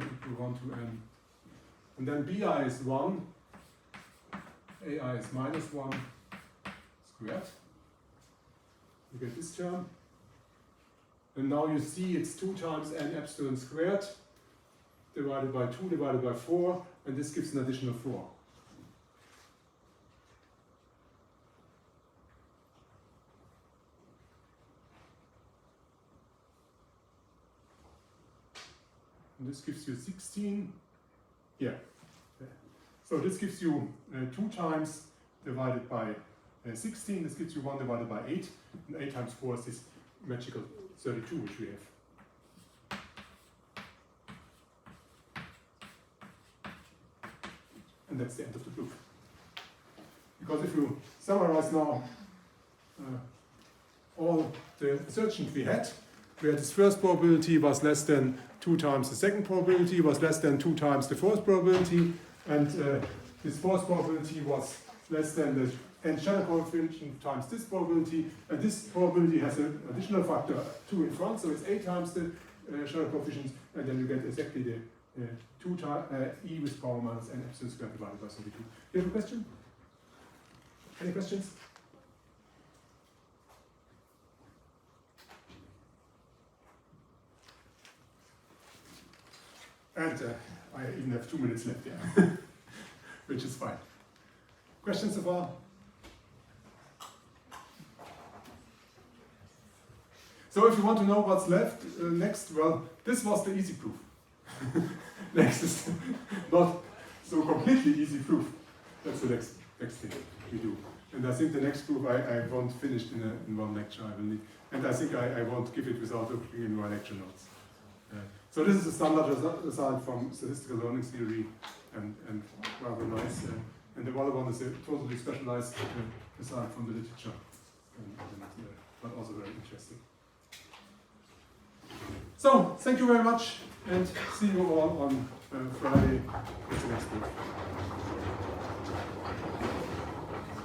equal 1 to n. And then bi is 1. ai is minus 1 squared. You get this term. And now you see it's 2 times n epsilon squared divided by 2 divided by 4, and this gives an additional 4. And this gives you 16. Yeah. So this gives you 2 times divided by 16. This gives you 1 divided by 8. And 8 times 4 is this magical 32 which we have. And that's the end of the proof. Because if you summarize now all the assertions we had, where this first probability was less than 2 times the second probability, was less than 2 times the fourth probability, and this fourth probability was less than the n-channel coefficient times this probability, and this probability has an additional factor 2 in front, so it's 8 times the channel coefficient, and then you get exactly the 2 times e with power minus n epsilon squared divided by 32. You have a question? Any questions? And I even have 2 minutes left, yeah, which is fine. Questions so far? So if you want to know what's left next, well, this was the easy proof. Next is not so completely easy proof. That's the next thing we do. And I think the next proof I won't finish in one lecture. I will need, and I think I won't give it without looking in my lecture notes. So this is a standard result from statistical learning theory, and rather nice. And the other one is a totally specialized result from the literature, but also very interesting. So thank you very much, and see you all on Friday.